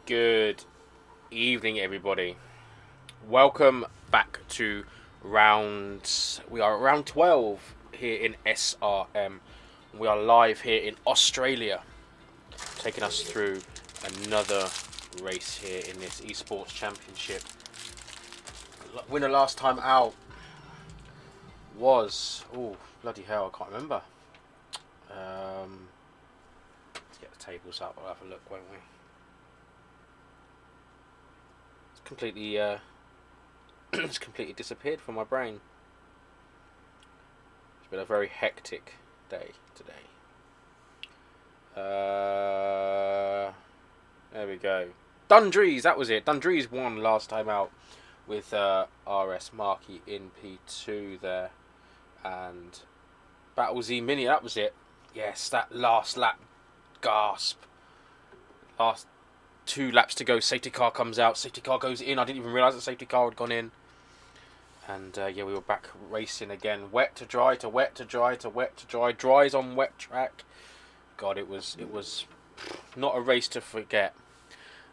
Good evening, everybody. Welcome back to we are at round 12 here in SRM. We are live here in Australia, taking us through another race here in this esports championship. Winner last time out was, oh bloody hell, I can't remember. Let's get the tables up. We'll have a look, won't we? Completely it's completely disappeared from my brain. It's been a very hectic day today. There we go. Dundrees, that was it. Dundrees won last time out with RS Markey in P2 there. And Battle Z Mini, that was it. Yes, that last lap. Gasp. Last 2 laps to go. Safety car comes out. Safety car goes in. I didn't even realise the safety car had gone in. And yeah, we were back racing again. Wet to dry to wet to dry to wet to dry. Dries on wet track. God, it was not a race to forget.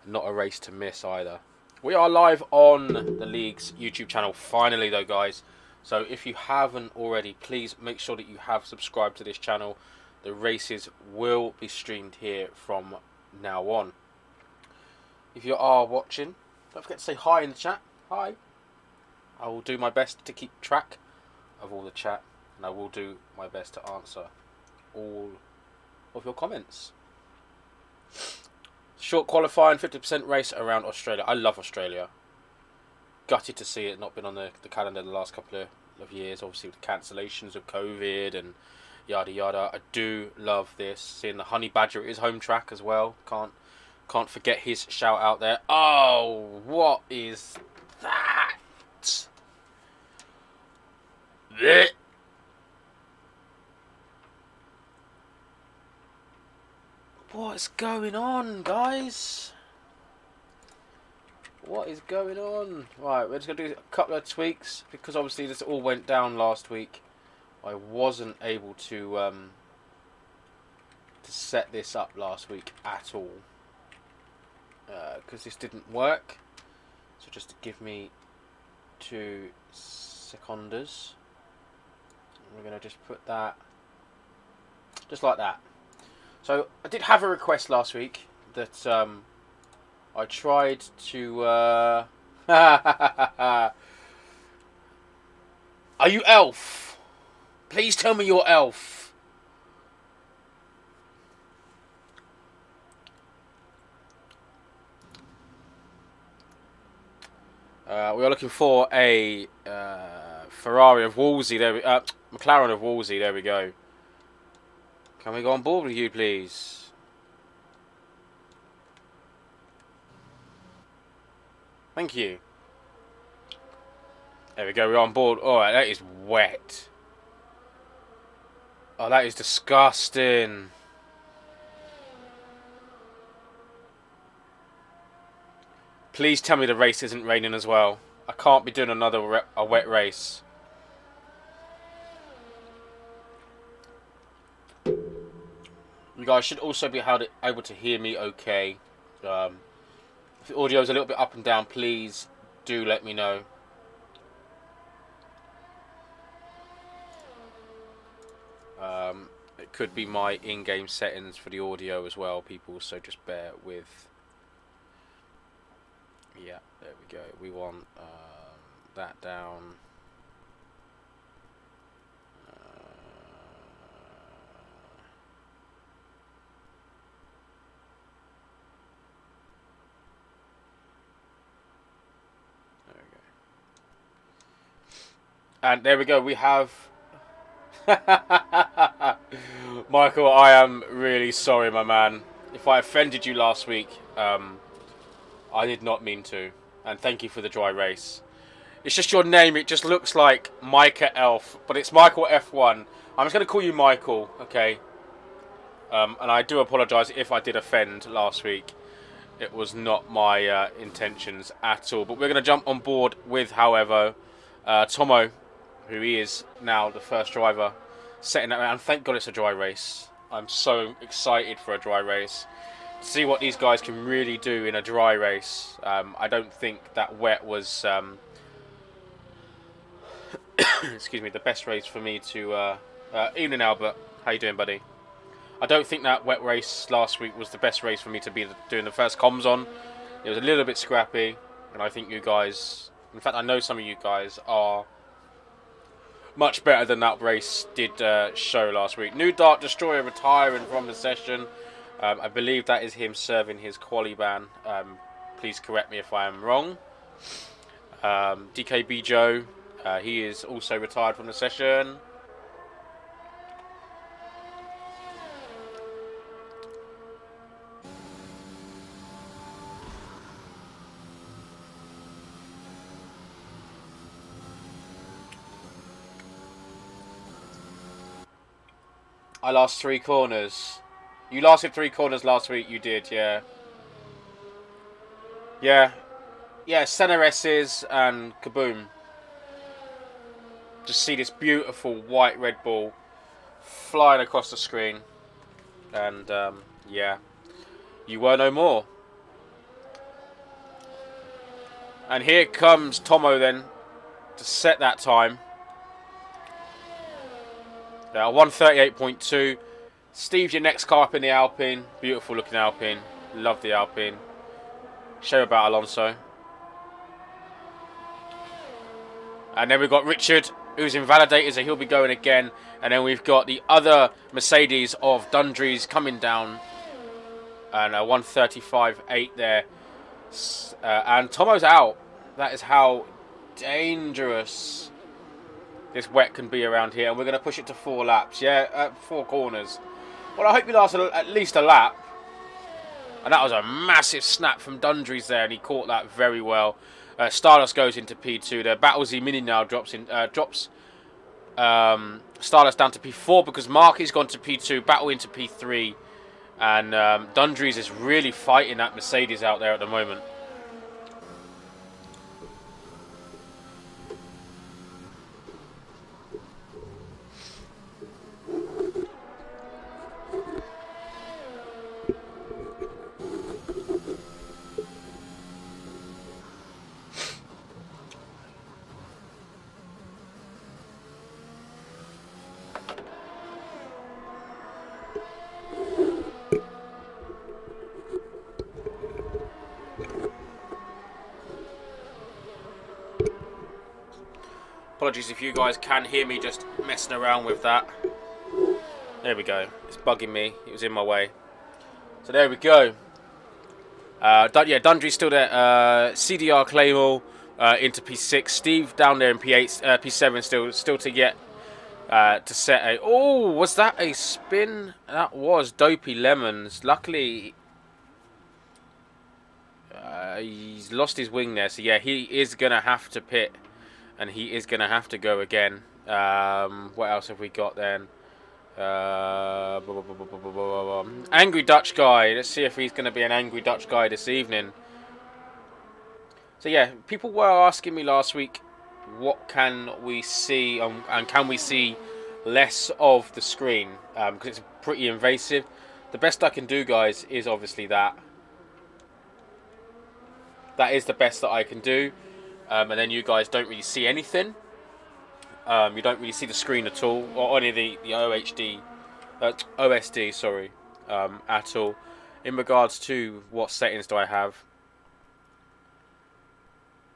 Not a race to miss either. We are live on the league's YouTube channel finally though, guys. So if you haven't already, please make sure that you have subscribed to this channel. The races will be streamed here from now on. If you are watching, don't forget to say hi in the chat. Hi. I will do my best to keep track of all the chat, and I will do my best to answer all of your comments. Short qualifying, 50% race around Australia. I love Australia. Gutted to see it not been on the calendar the last couple of years, obviously with the cancellations of COVID and yada yada. I do love this. Seeing the Honey Badger at his home track as well. Can't forget his shout out there. Oh, what is that? Blech. What's going on, guys? What is going on? Right, we're just going to do a couple of tweaks because obviously this all went down last week. I wasn't able to set this up last week at all because this didn't work. So just to give me 2 seconds. We're going to just put that just like that. So I did have a request last week that I tried to are you Elf? Please tell me you're Elf. We are looking for a Ferrari of Wolsey. There we McLaren of Wolsey. There we go. Can we go on board with you, please? Thank you. There we go. We're on board. All right, that is wet. Oh, that is disgusting. Please tell me the race isn't raining as well. I can't be doing another a wet race. You guys should also be able to hear me okay. If the audio is a little bit up and down, please do let me know. It could be my in-game settings for the audio as well, people, so just bear with. Yeah, there we go. We want that down. And there we go, we have... Michael, I am really sorry, my man. If I offended you last week, I did not mean to. And thank you for the dry race. It's just your name, it just looks like Micah Elf, but it's Michael F1. I'm just going to call you Michael, okay? And I do apologise if I did offend last week. It was not my intentions at all. But we're going to jump on board with, however, Tomo, who is now the first driver, setting that around. Thank God it's a dry race. I'm so excited for a dry race. See what these guys can really do in a dry race. I don't think that wet was, excuse me, the best race for me to... evening, Albert. How you doing, buddy? I don't think that wet race last week was the best race for me to be doing the first comms on. It was a little bit scrappy, and I think you guys... In fact, I know some of you guys are much better than that race did show last week. New Dark Destroyer retiring from the session. I believe that is him serving his quali ban. Please correct me if I am wrong. DKB Joe, he is also retired from the session. I lost 3 corners. You lasted 3 corners last week. You did, yeah. Yeah. Yeah, center S's and kaboom. Just see this beautiful white red ball flying across the screen. And, yeah. You were no more. And here comes Tomo then to set that time. 138.2. Steve, your next car up in the Alpine. Beautiful looking Alpine. Love the Alpine. Show about Alonso. And then we've got Richard, who's invalidated, so he'll be going again. And then we've got the other Mercedes of Dundree's coming down. And a 135.8 there. And Tomo's out. That is how dangerous this wet can be around here. And we're going to push it to 4 laps. Yeah, 4 corners. Well, I hope you last at least a lap. And that was a massive snap from Dundree's there. And he caught that very well. Stardust goes into P2 there. Battlesy Mini now drops Stardust down to P4 because Marky's gone to P2. Battle into P3. And Dundree's is really fighting that Mercedes out there at the moment. Apologies if you guys can hear me just messing around with that. There we go. It's bugging me. It was in my way. So there we go. Yeah, Dundree's still there. CDR Claymore into P6. Steve down there in P8, P7 still to get to set a. Oh, was that a spin? That was Dopey Lemons. Luckily, he's lost his wing there. So yeah, he is gonna have to pit. And he is going to have to go again. What else have we got then? Angry Dutch guy. Let's see if he's going to be an angry Dutch guy this evening. So yeah, people were asking me last week, what can we see? And can we see less of the screen? Because it's pretty invasive. The best I can do, guys, is obviously that. That is the best that I can do. And then you guys don't really see anything. You don't really see the screen at all, or any of the OSD, sorry, at all. In regards to what settings do I have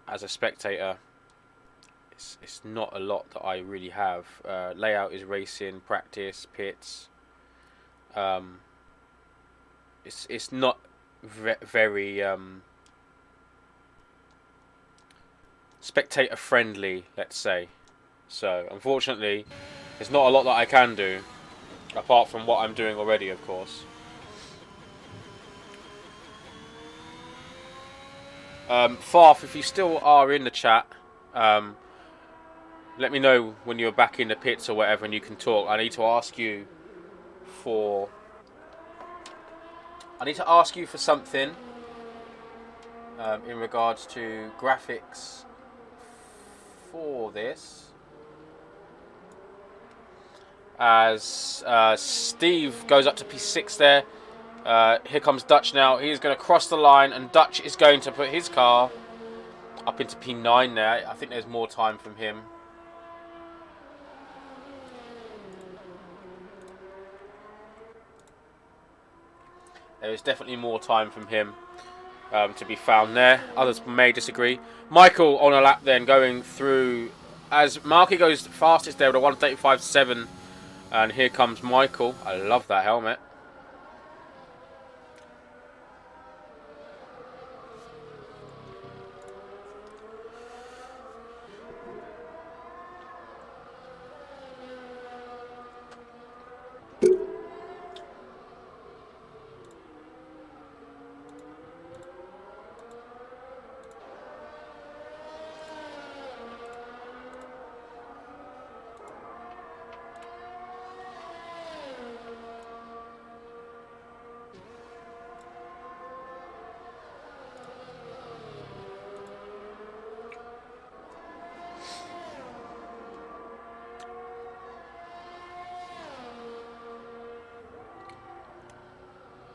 as a spectator, it's not a lot that I really have. Layout is racing, practice, pits. It's not very spectator friendly, let's say. So unfortunately there's not a lot that I can do apart from what I'm doing already, of course. Farf, if you still are in the chat, let me know when you're back in the pits or whatever and you can talk. I need to ask you for something in regards to graphics for this, as Steve goes up to P6 there. Here comes Dutch now. He's going to cross the line, and Dutch is going to put his car up into P9 there. I think there's more time from him. There is definitely more time from him to be found there. Others may disagree. Michael on a lap then going through as Marky goes fastest there with a 135.7. And here comes Michael. I love that helmet.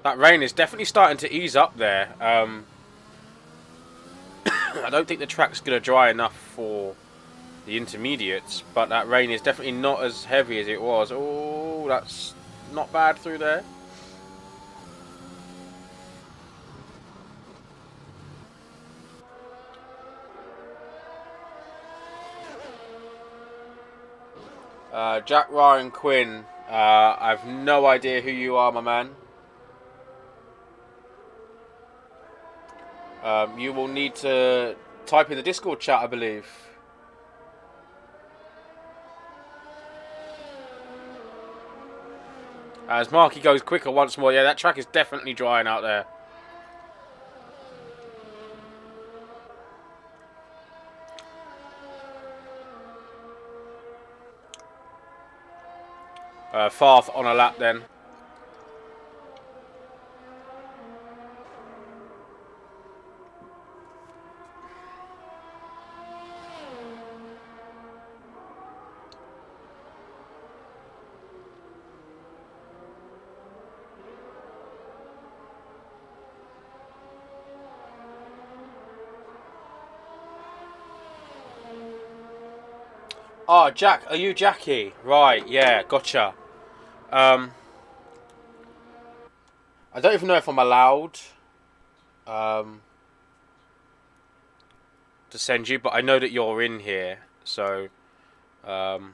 That rain is definitely starting to ease up there. I don't think the track's going to dry enough for the intermediates, but that rain is definitely not as heavy as it was. Oh, that's not bad through there. Jack Ryan Quinn, I've no idea who you are, my man. You will need to type in the Discord chat, I believe. As Marky goes quicker once more. Yeah, that track is definitely drying out there. Farth on a lap then. Oh, Jack, are you Jackie? Right, yeah, gotcha. I don't even know if I'm allowed to send you, but I know that you're in here, so oh,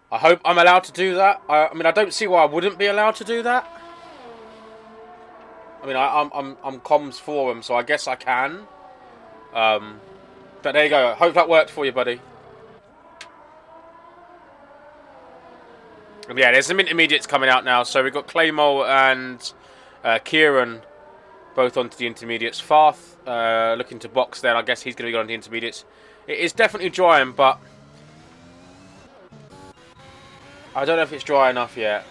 I hope I'm allowed to do that. I mean, I don't see why I wouldn't be allowed to do that. I mean, I'm comms forum, so I guess I can. But there you go. Hope that worked for you, buddy. Yeah, there's some intermediates coming out now. So we've got Claymore and Kieran both onto the intermediates. Farth looking to box there. I guess he's going to go on the intermediates. It is definitely drying, but I don't know if it's dry enough yet.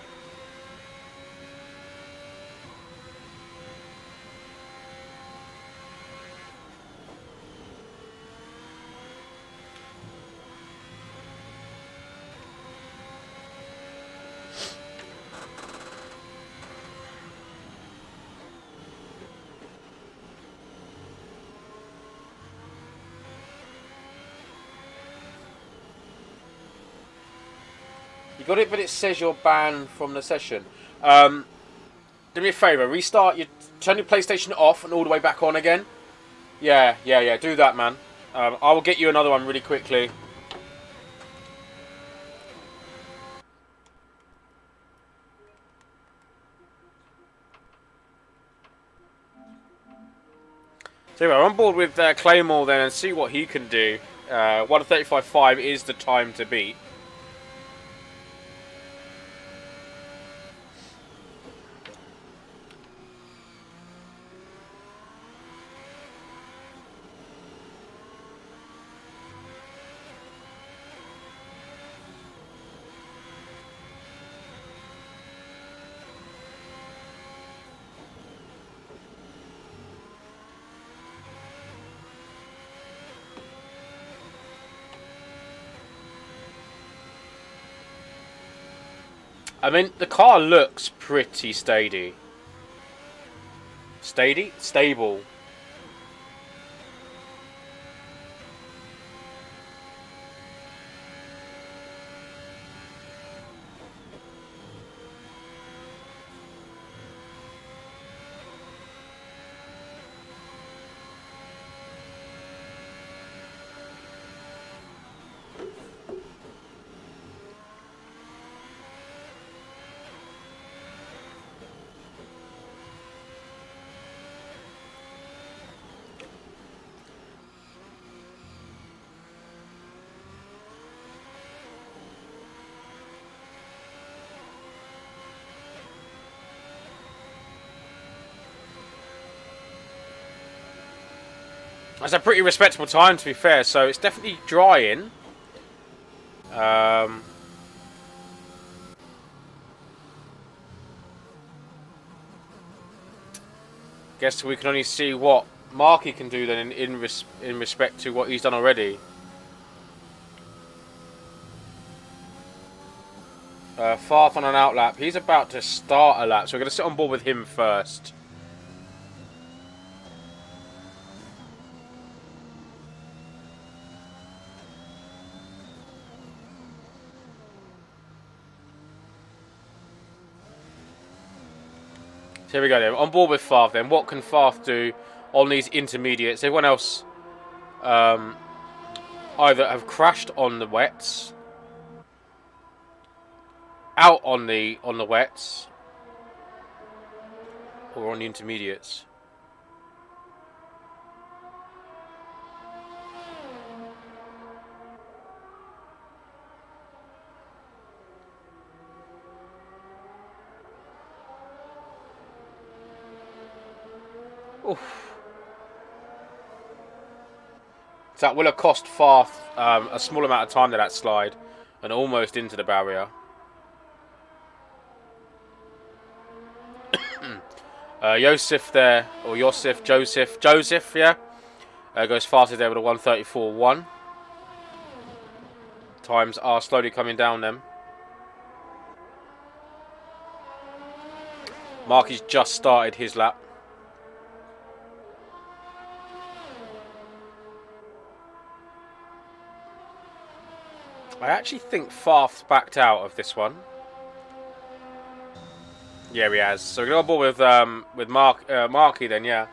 You got it, but it says you're banned from the session. Do me a favour, restart your... Turn your PlayStation off and all the way back on again. Yeah, do that, man. I will get you another one really quickly. So we're on board with Claymore then and see what he can do. 1:35.5 is the time to beat. I mean, the car looks pretty steady. Steady? Stable. That's a pretty respectable time, to be fair, so it's definitely drying. Guess we can only see what Marky can do then in respect to what he's done already. Farth on an out lap. He's about to start a lap, so we're going to sit on board with him first. So here we go then. On board with Farth then. What can Farth do on these intermediates? Everyone else either have crashed on the wets, out on the wets, or on the intermediates. Oof. So that will have cost Farth a small amount of time to that slide and almost into the barrier. Joseph there, or Joseph, yeah, goes fastest there with a 1:34.1. Times are slowly coming down then. Marky's just started his lap. I actually think Farth's backed out of this one. Yeah, he has. So we're going to go on board with Marky then, yeah.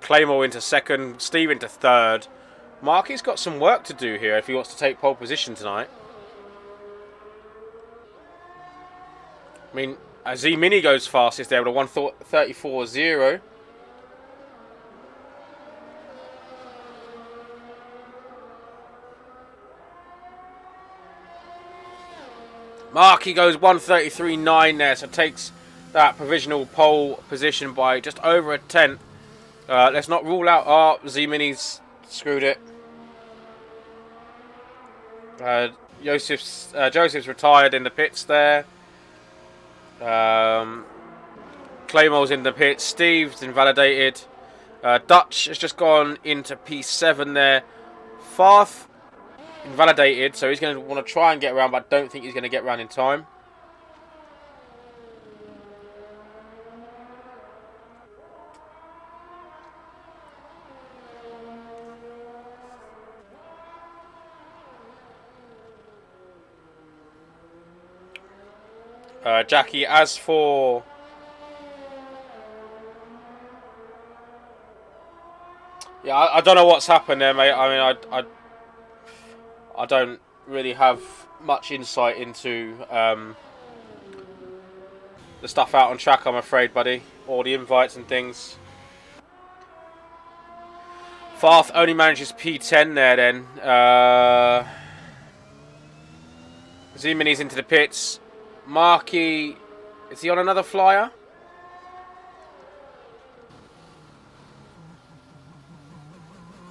Claymore into second, Steve into third. Marky's got some work to do here if he wants to take pole position tonight. I mean, Z Mini goes fastest there with a 1:34.0. Marky goes 1:33.9 there, so takes that provisional pole position by just over a tenth. Let's not rule out Z Mini's screwed it. Joseph's retired in the pits there. Claymore's in the pits. Steve's invalidated. Dutch has just gone into P7 there. Farth invalidated, so he's going to want to try and get around, but I don't think he's going to get around in time. Jackie, as for yeah, I don't know what's happened there, mate. I mean, I don't really have much insight into the stuff out on track, I'm afraid, buddy. All the invites and things. Farth only manages P10 there then. Z-Mini's into the pits. Marky, is he on another flyer?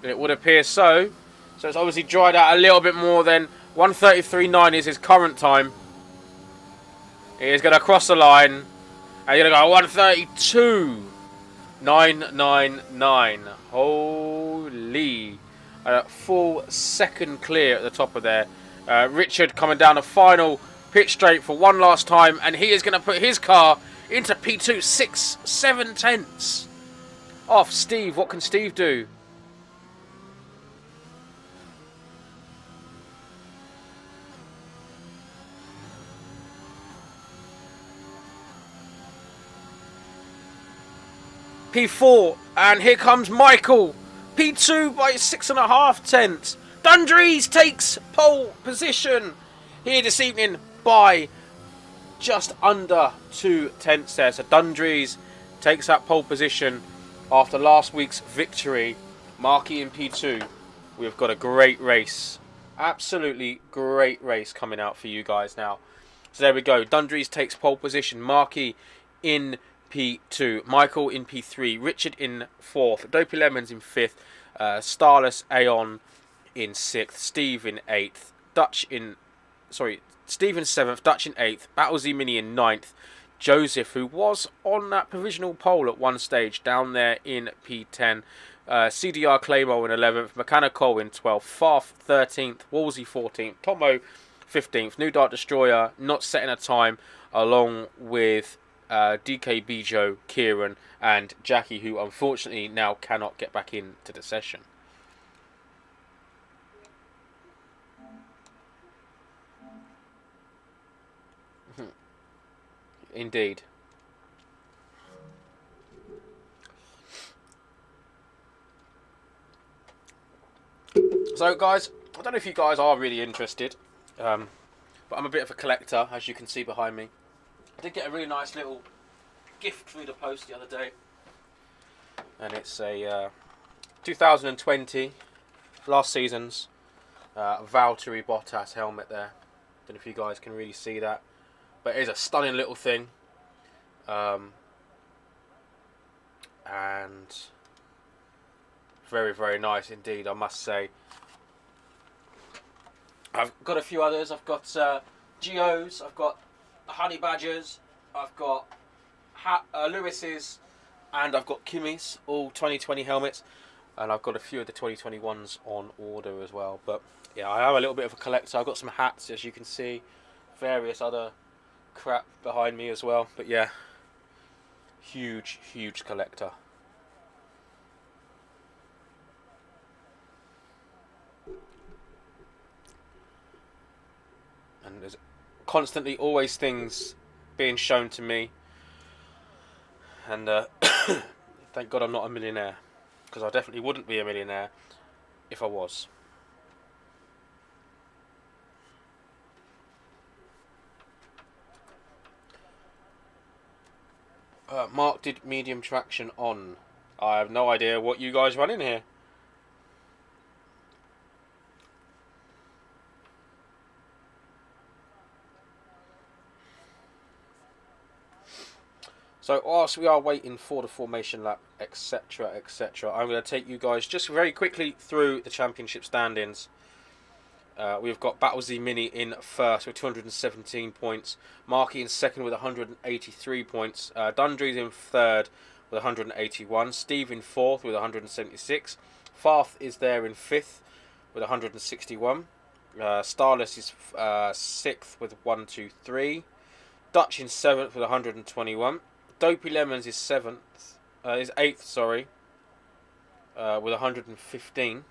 It would appear so. So it's obviously dried out a little bit more than 1:33.9 is his current time. He is going to cross the line. And he's going to go 1:32.999. Holy. A full second clear at the top of there. Richard coming down the final pit straight for one last time, and he is going to put his car into P2, 6-7 tenths off Steve. What can Steve do? P4, and here comes Michael P2 by 6.5 tenths. Dundrees takes pole position here this evening by just under 2 tenths there. So Dundrees takes that pole position after last week's victory. Markey in P2. We've got a great race. Absolutely great race coming out for you guys now. So there we go. Dundrees takes pole position. Markey in P2. Michael in P3. Richard in 4th. Dopey Lemons in 5th. Starless Aeon in 6th. Steve in 8th. Steve in 7th. Dutch in 8th. Battlesy Mini in 9th. Joseph, who was on that provisional pole at one stage, down there in P10. CDR Claymore in 11th. Mechanical in 12th. Farf 13th. Wolsey 14th. Tomo 15th. New Dart Destroyer not setting a time, along with DK Bijo, Kieran and Jackie, who unfortunately now cannot get back into the session. Indeed. So guys, I don't know if you guys are really interested, but I'm a bit of a collector, as you can see behind me. I did get a really nice little gift through the post the other day, and it's a 2020 last season's Valtteri Bottas helmet there. Don't know if you guys can really see that, but it is a stunning little thing, and very, very nice indeed, I must say. I've got a few others. I've got Geos, I've got Honey Badgers, I've got Lewis's, and I've got Kimmy's, all 2020 helmets, and I've got a few of the 2021s on order as well. But yeah, I am a little bit of a collector. I've got some hats, as you can see, various other crap behind me as well. But yeah, huge, huge collector. And there's constantly always things being shown to me, and thank God I'm not a millionaire, because I definitely wouldn't be a millionaire if I was. Mark did medium traction on. I have no idea what you guys run in here. So whilst we are waiting for the formation lap, etc, etc, I'm going to take you guys just very quickly through the championship standings. We've got Battlesy Mini in first with 217 points. Markey in second with 183 points. Dundrees in third with 181. Steve in fourth with 176. Farth is there in fifth with 161. Starless is sixth with 123. Dutch in seventh with 121. Dopey Lemons is eighth, sorry, with 115.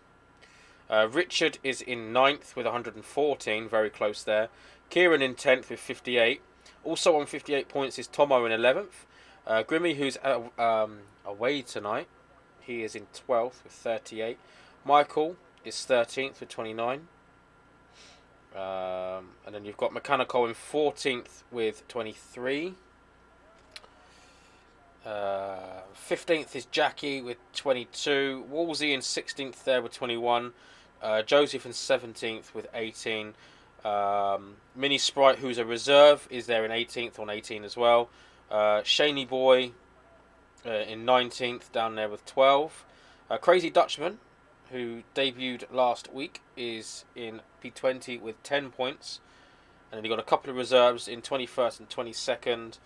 Richard is in ninth with 114, very close there. Kieran in 10th with 58. Also on 58 points is Tomo in 11th. Grimmy, who's away tonight, he is in 12th with 38. Michael is 13th with 29. And then you've got Mechanical in 14th with 23. 15th is Jackie with 22. Wolsey in 16th there with 21. Joseph in 17th with 18. Mini Sprite, who's a reserve, is there in 18th on 18 as well. Shaney Boy in 19th down there with 12. Crazy Dutchman, who debuted last week, is in P20 with 10 points. And then you've got a couple of reserves in 21st and 22nd.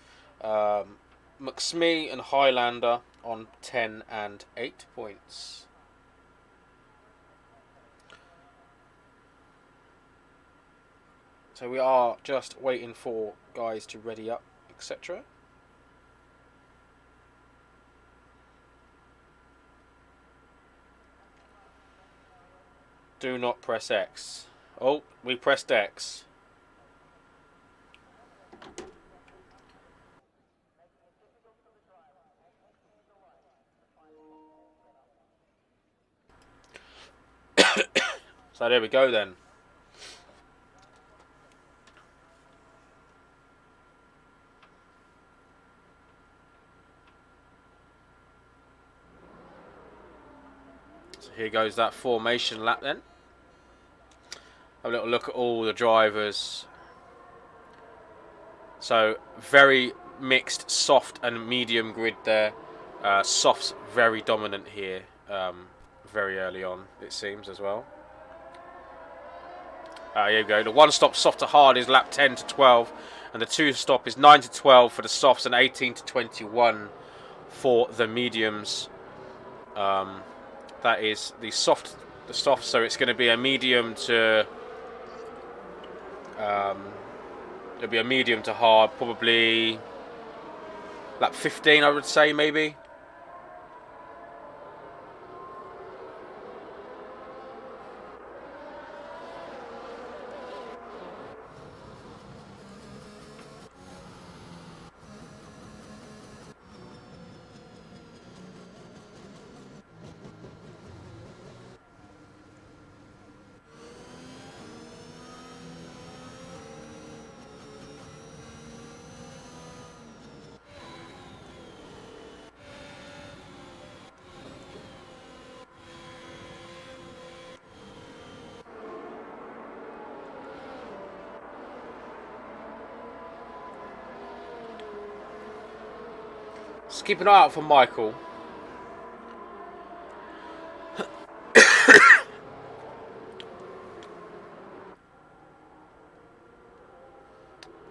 McSmee and Highlander on 10 and 8 points. So we are just waiting for guys to ready up, etc. Do not press X. Oh, we pressed X. So there we go then. So here goes that formation lap then. Have a little look at all the drivers. So very mixed soft and medium grid there. Soft's very dominant here, very early on, it seems, as well. Here we go. The one stop soft to hard is lap 10 to 12, and the two stop is 9 to 12 for the softs and 18 to 21 for the mediums. That is the soft, so it's going to be a medium to it'll be a medium to hard, probably lap 15, I would say, maybe. Just keep an eye out for Michael.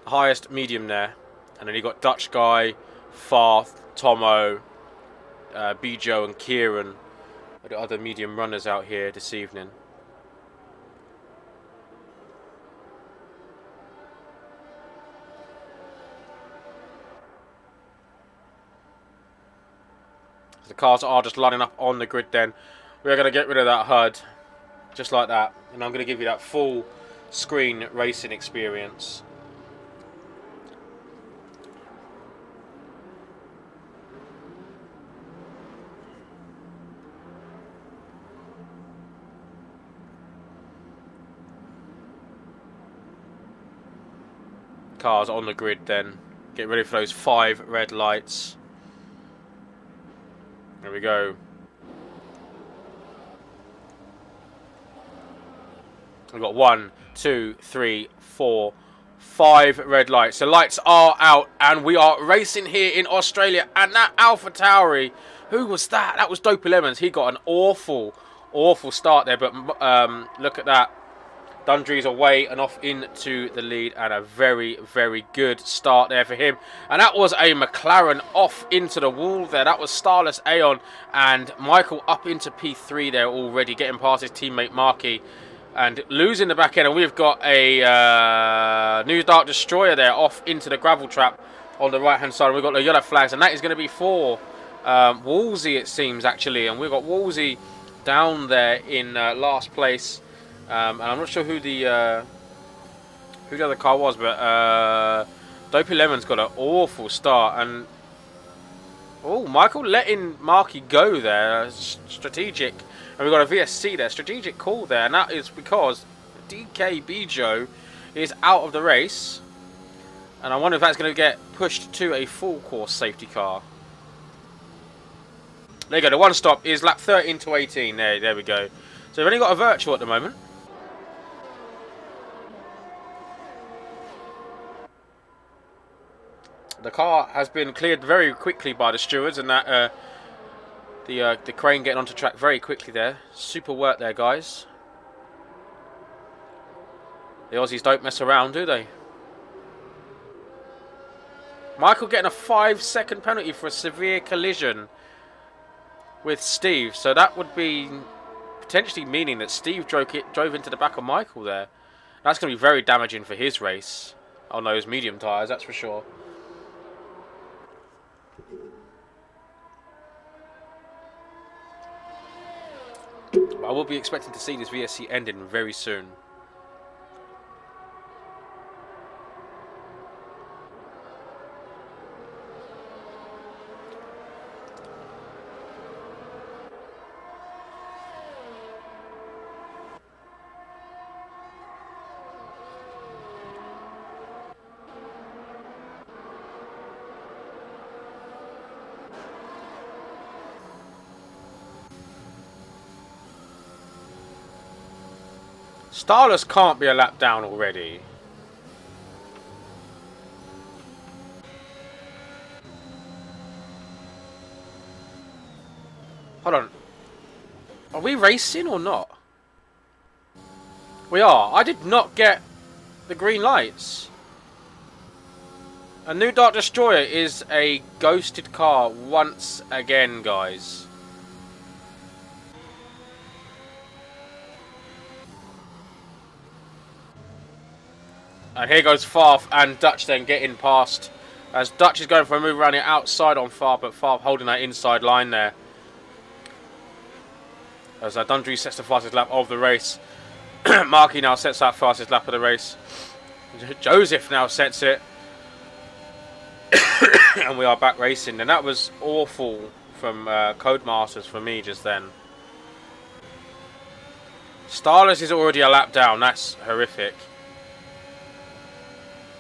Highest medium there. And then you got Dutch Guy, Farth, Tomo, Bijo and Kieran are the other medium runners out here this evening. The cars are just lining up on the grid then. We're going to get rid of that HUD, just like that. And I'm going to give you that full screen racing experience. Cars on the grid then. Get ready for those 5 red lights. There we go. We've got 1, 2, 3, 4, 5 red lights. The lights are out and we are racing here in Australia. And that Alpha Tauri, who was that? That was Dopey Lemons. He got an awful start there. But look at that. Dundree's away and off into the lead, and a very, very good start there for him. And that was a McLaren off into the wall there. That was Starless Aeon, and Michael up into P3 there already, getting past his teammate Markey and losing the back end. And we've got a New Dark Destroyer there off into the gravel trap on the right hand side. And we've got the yellow flags, and that is going to be for Wolsey, it seems, actually. And we've got Wolsey down there in last place. And I'm not sure who the other car was, but Dopey Lemon's got an awful start. And oh, Michael letting Markey go there, strategic. And we've got a VSC there, strategic call there, and that is because DK Bijo is out of the race. And I wonder if that's going to get pushed to a full course safety car. There you go. The one stop is lap 13 to 18. There we go. So we've only got a virtual at the moment. The car has been cleared very quickly by the stewards, and that the crane getting onto track very quickly there. Super work there, guys. The Aussies don't mess around, do they? Michael getting a 5-second penalty for a severe collision with Steve. So that would be potentially meaning that Steve drove into the back of Michael there. That's going to be very damaging for his race on those medium tyres, that's for sure. I will be expecting to see this VSC ending very soon. Starless can't be a lap down already. Hold on. Are we racing or not? We are. I did not get the green lights. A new Dark Destroyer is a ghosted car once again, guys. And here goes Farf and Dutch then getting past. As Dutch is going for a move around the outside on Farf, but Farf holding that inside line there. As Dundry sets the fastest lap of the race. Markey now sets that fastest lap of the race. Joseph now sets it. And we are back racing. And that was awful from Codemasters for me just then. Starless is already a lap down. That's horrific.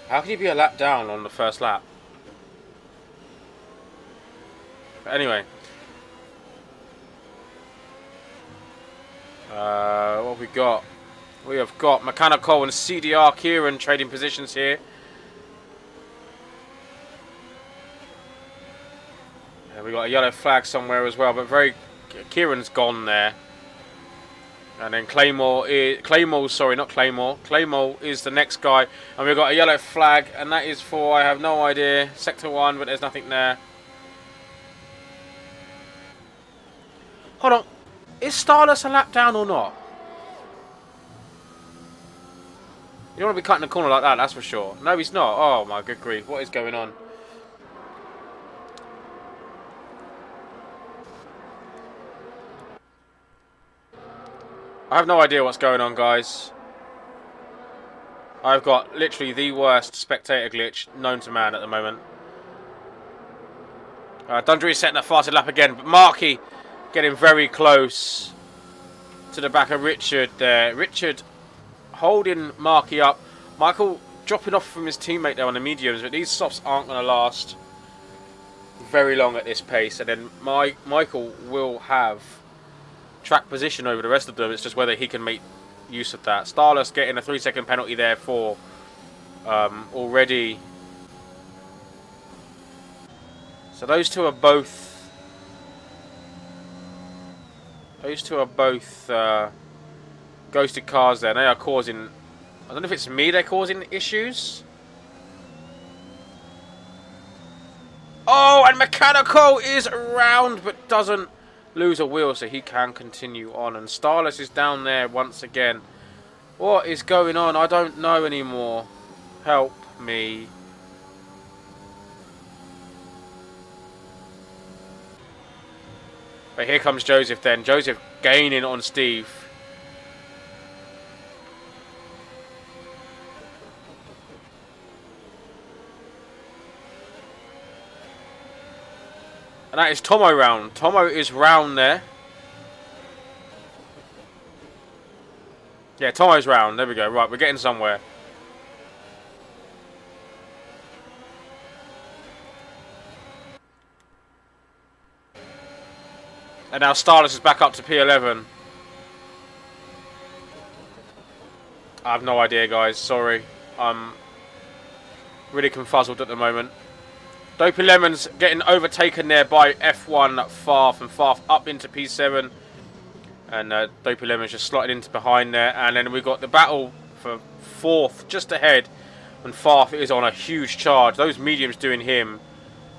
How can you be a lap down on the first lap? But anyway. What have we got? We have got Mechanical and CDR Kieran trading positions here. And we got a yellow flag somewhere as well, but Kieran's gone there. And then Claymore is Claymore is the next guy, and we've got a yellow flag, and that is for I have no idea, Sector 1, but there's nothing there. Hold on. Is Starless a lap down or not? You don't want to be cutting the corner like that, that's for sure. No, he's not. Oh my good grief. What is going on? I have no idea what's going on, guys. I've got literally the worst spectator glitch known to man at the moment. Dundry is setting that fastest lap again, but Markey getting very close to the back of Richard there. Richard holding Markey up. Michael dropping off from his teammate there on the mediums, but these softs aren't going to last very long at this pace. And then Michael will have track position over the rest of them. It's just whether he can make use of that. Starless getting a 3-second penalty there for already. So those two are both ghosted cars there. They are causing, I don't know if it's me they're causing issues. Oh, and Mechanical is around but doesn't lose a wheel, so he can continue on. And Starless is down there once again. What is going on? I don't know anymore. Help me. But here comes Joseph then. Joseph gaining on Steve. And that is Tomo round. Tomo is round there. Yeah, Tomo's round. There we go. Right, we're getting somewhere. And now Starless is back up to P11. I have no idea, guys. Sorry. I'm really confuzzled at the moment. Dopey Lemon's getting overtaken there by F1 Farf, and Farf up into P7. And Dopey Lemon's just slotted into behind there. And then we've got the battle for 4th just ahead. And Farf is on a huge charge. Those mediums doing him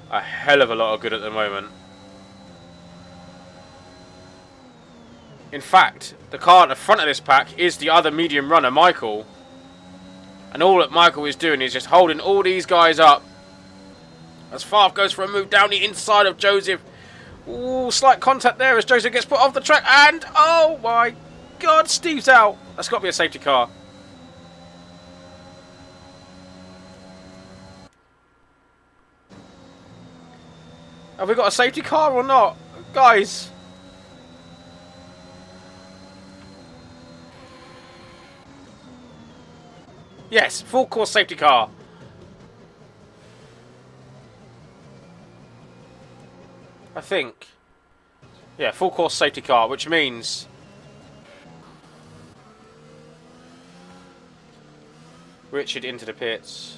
a hell of a lot of good at the moment. In fact, the car at the front of this pack is the other medium runner, Michael. And all that Michael is doing is just holding all these guys up. As Farf goes for a move down the inside of Joseph. Ooh, slight contact there as Joseph gets put off the track. And, oh my God, Steve's out. That's got to be a safety car. Have we got a safety car or not? Guys. Yes, full course safety car. I think. Yeah, full course safety car, which means Richard into the pits.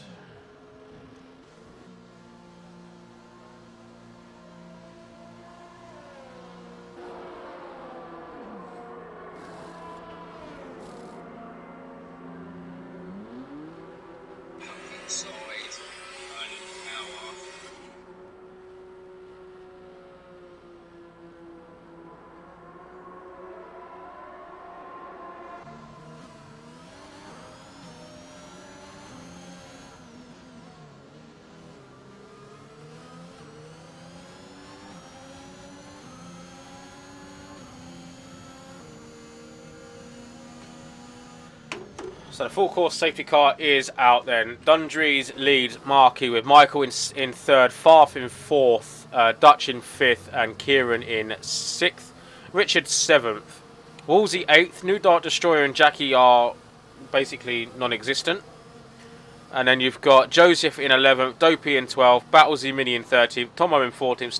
So the full course safety car is out then. Dundrees leads Markey with Michael in third, Farth in fourth, Dutch in fifth, and Kieran in sixth. Richard seventh. Wolsey eighth. New Dart Destroyer and Jackie are basically non-existent. And then you've got Joseph in 11th, Dopey in 12th, Battlesy Mini in 13th, Tomo in 14th,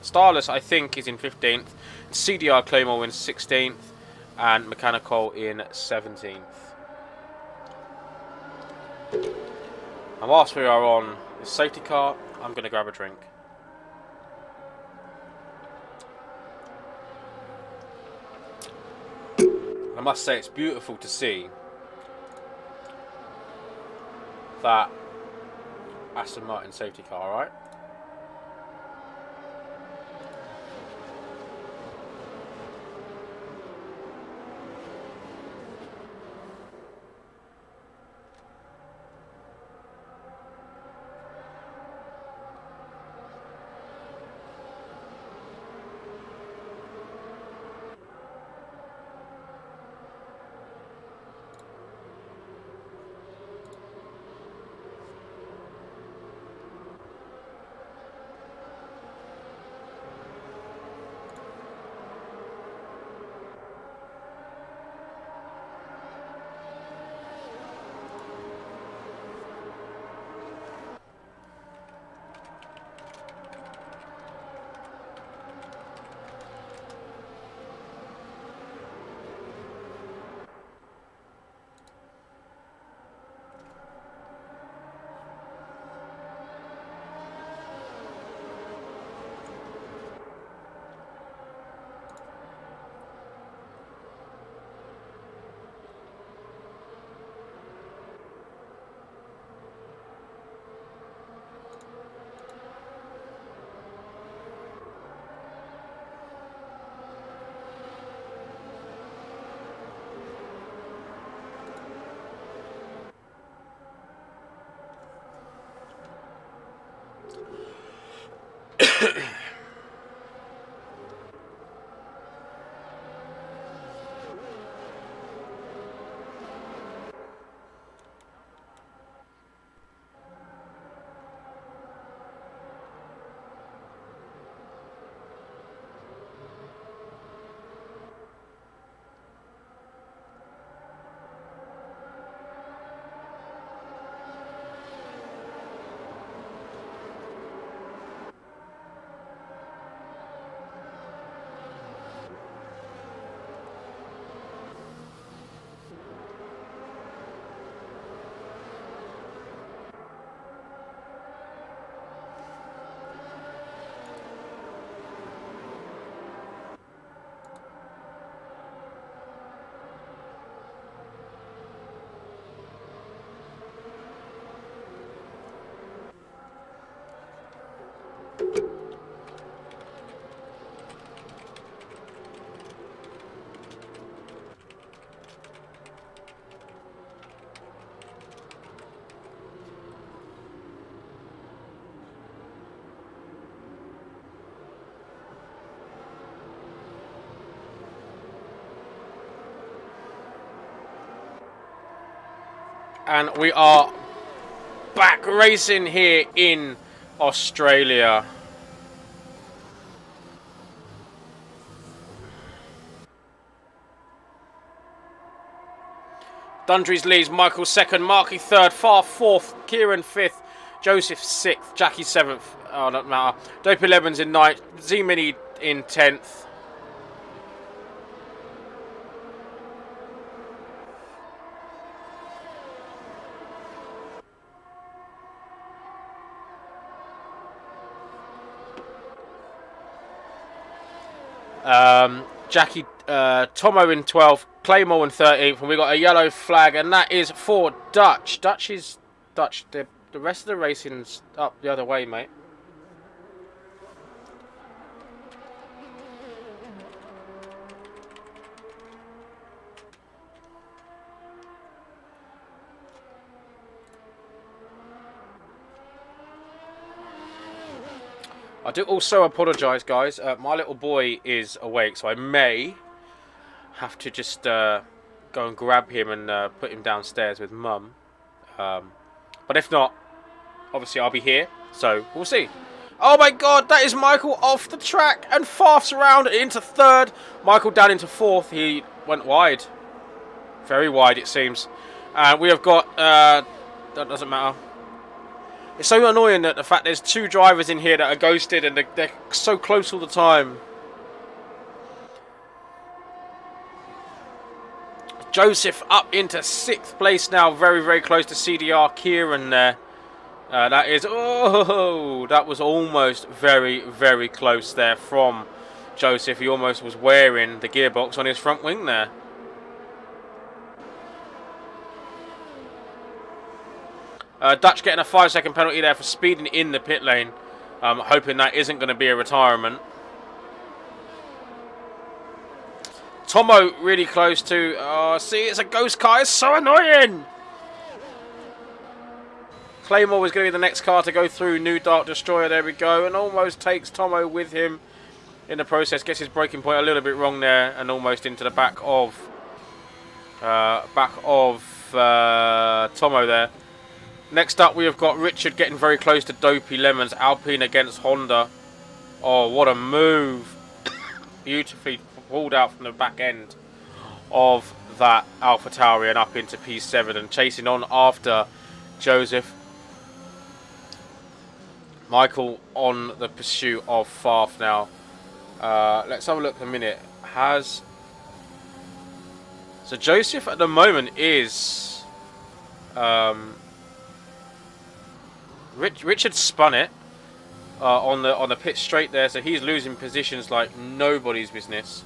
Starless I think is in 15th, CDR Claymore in 16th, and Mechanical in 17th. And whilst we are on the safety car, I'm going to grab a drink. I must say it's beautiful to see that Aston Martin safety car, alright? And we are back racing here in Australia. Dundrees leads, Michael second, Markey third, Farth fourth, Kieran fifth, Joseph sixth, Jackie seventh. Oh, doesn't matter. Dopey Lemons in ninth, Z-Mini in 10th. Jackie Tomo in 12th, Claymore in 13th, and we got a yellow flag, and that is for Dutch. Dutch. The rest of the racing's up the other way, mate. I do also apologise, guys. My little boy is awake, so I may have to just go and grab him and put him downstairs with Mum. But if not, obviously I'll be here, so we'll see. Oh my God, that is Michael off the track and fast around into 3rd. Michael down into 4th. He went wide. Very wide, it seems. And we have got... that doesn't matter. It's so annoying that the fact there's 2 drivers in here that are ghosted and they're so close all the time. Joseph up into 6th place now, very, very close to CDR Kieran there. That is, oh, that was almost very, very close there from Joseph. He almost was wearing the gearbox on his front wing there. Dutch getting a 5-second penalty there for speeding in the pit lane. Hoping that isn't going to be a retirement. Tomo really close to... Oh, see, it's a ghost car. It's so annoying. Claymore was going to be the next car to go through. New Dark Destroyer, there we go. And almost takes Tomo with him in the process. Gets his braking point a little bit wrong there. And almost into the back of Tomo there. Next up, we have got Richard getting very close to Dopey Lemons. Alpine against Honda. Oh, what a move. Beautifully pulled out from the back end of that Alpha Tauri and up into P7 and chasing on after Joseph. Michael on the pursuit of Farf now. Let's have a look a minute. So Joseph at the moment is... Richard spun it on the pit straight there, so he's losing positions like nobody's business.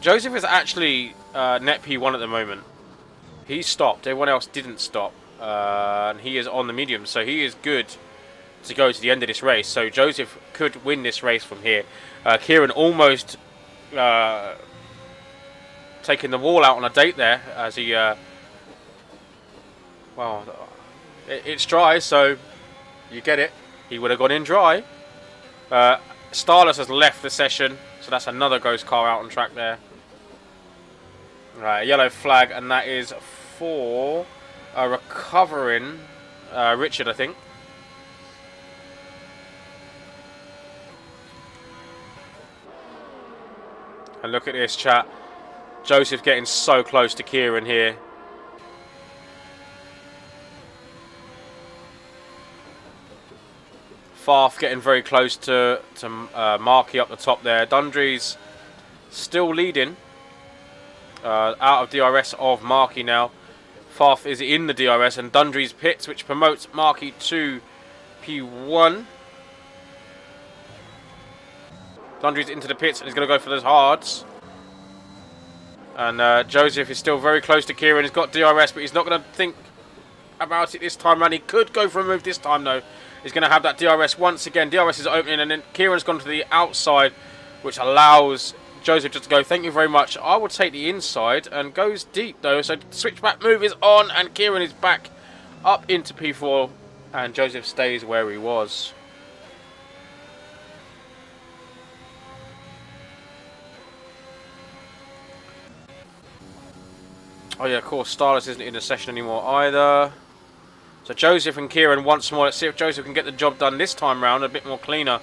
Joseph is actually net P1 at the moment. He stopped. Everyone else didn't stop, and he is on the medium, so he is good to go to the end of this race. So Joseph could win this race from here. Kieran almost taking the wall out on a date there as he. Well. It's dry, so you get it. He would have gone in dry. Starless has left the session, so that's another ghost car out on track there. Right, yellow flag, and that is for a recovering Richard, I think. And look at this, chat. Joseph getting so close to Kieran here. Farf getting very close to Markey up the top there. Dundree's still leading. Out of DRS of Markey now. Farf is in the DRS and Dundree's pits, which promotes Markey to P1. Dundree's into the pits and he's going to go for those hards. And Joseph is still very close to Kieran. He's got DRS, but he's not going to think about it this time around. He could go for a move this time, though. He's going to have that DRS once again. DRS is opening, and then Kieran's gone to the outside, which allows Joseph just to go, thank you very much. I will take the inside, and goes deep, though. So switchback move is on, and Kieran is back up into P4, and Joseph stays where he was. Oh, yeah, of course, Starless isn't in the session anymore either. So Joseph and Kieran once more. Let's see if Joseph can get the job done this time round, a bit more cleaner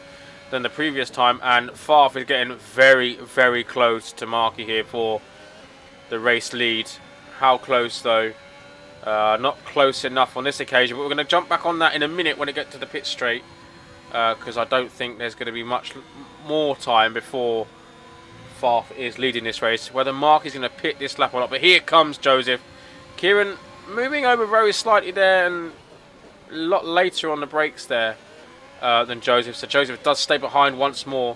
than the previous time. And Farf is getting very, very close to Markey here for the race lead. How close, though? Not close enough on this occasion. But we're going to jump back on that in a minute when it gets to the pit straight. Because I don't think there's going to be much more time before Farf is leading this race. Whether Mark is going to pit this lap or not. But here comes Joseph. Kieran moving over very slightly there and a lot later on the brakes there than Joseph. So Joseph does stay behind once more.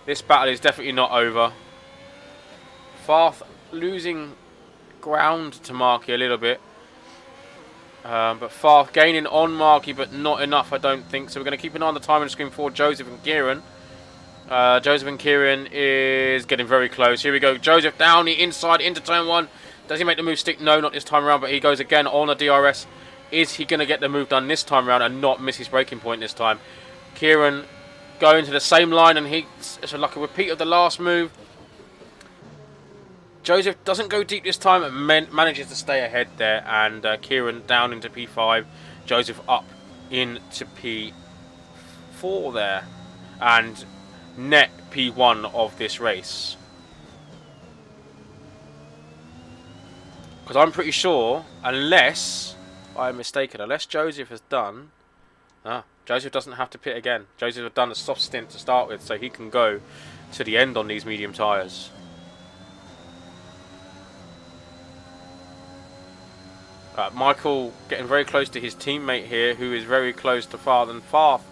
This battle is definitely not over. Farth losing ground to Marky a little bit. But Farth gaining on Marky, but not enough, I don't think. So we're going to keep an eye on the time on the screen for Joseph and Kieran. Joseph and Kieran is getting very close. Here we go. Joseph down the inside into turn 1. Does he make the move stick? No, not this time around, but he goes again on a DRS. Is he going to get the move done this time around and not miss his breaking point this time? Kieran going to the same line, and it's like a repeat of the last move. Joseph doesn't go deep this time and manages to stay ahead there, and Kieran down into P5. Joseph up into P4 there, and net P1 of this race. Because I'm pretty sure, unless I'm mistaken, unless Joseph has done... Joseph doesn't have to pit again. Joseph has done a soft stint to start with, so he can go to the end on these medium tyres. Michael getting very close to his teammate here, who is very close to Farth. And Farth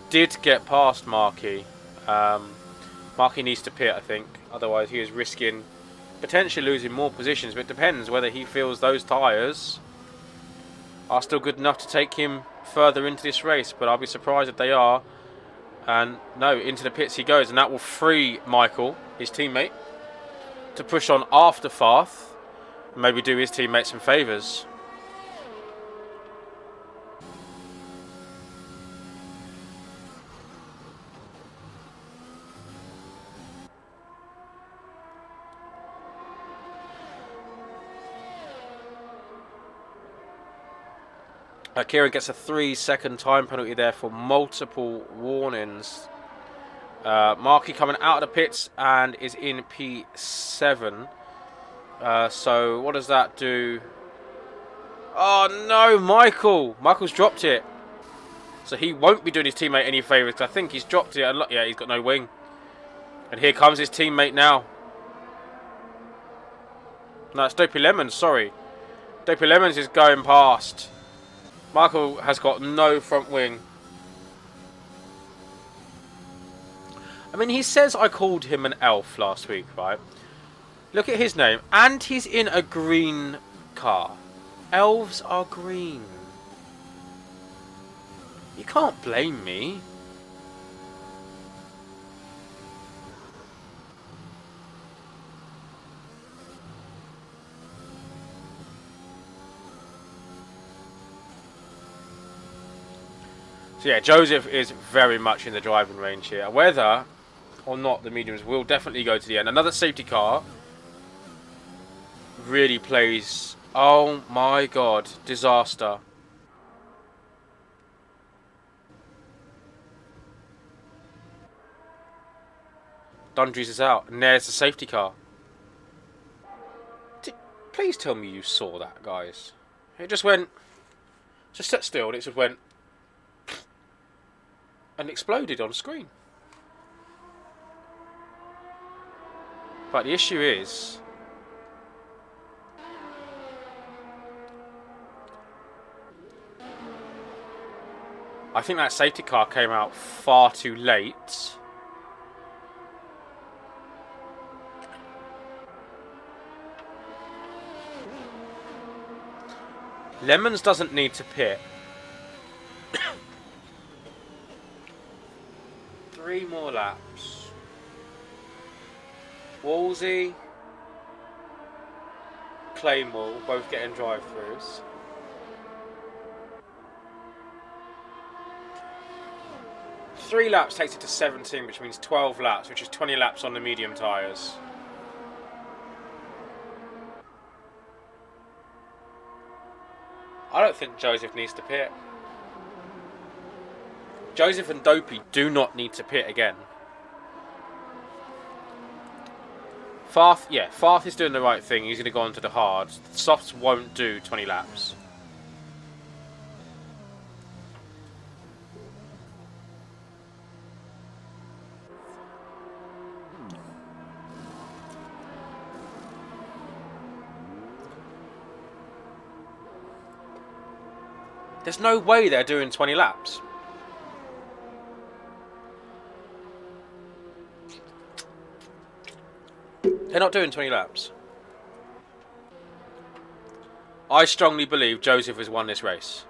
did get past Marky. Marky needs to pit, I think. Otherwise, he is risking potentially losing more positions. But it depends whether he feels those tyres are still good enough to take him further into this race. But I'll be surprised if they are. And no, into the pits he goes. And that will free Michael, his teammate, to push on after Farth. Maybe do his teammate some favours. Kieran gets a 3-second time penalty there for multiple warnings. Marky coming out of the pits and is in P7. So what does that do? Oh no, Michael! Michael's dropped it. So he won't be doing his teammate any favours, because I think he's dropped it. Yeah, he's got no wing. And here comes his teammate now. No, it's Dopey Lemons, sorry. Dopey Lemons is going past. Michael has got no front wing. I mean, he says I called him an elf last week, right? Look at his name. And he's in a green car. Elves are green. You can't blame me. So yeah, Joseph is very much in the driving range here. Whether or not the mediums will definitely go to the end. Another safety car really plays... Oh my god, disaster. Dundries is out, and there's the safety car. Please tell me you saw that, guys. It just went... Just sat still, and it just went... and exploded on screen. But the issue is... I think that safety car came out far too late. Lemons doesn't need to pit. 3 more laps. Wolsey, Claymore, both getting drive-throughs. Three laps takes it to 17, which means 12 laps, which is 20 laps on the medium tyres. I don't think Joseph needs to pit. Joseph and Dopey do not need to pit again. Farth, yeah, Farth is doing the right thing. He's going to go on to the hards. The softs won't do 20 laps. There's no way they're doing 20 laps. They're not doing 20 laps. I strongly believe Joseph has won this race.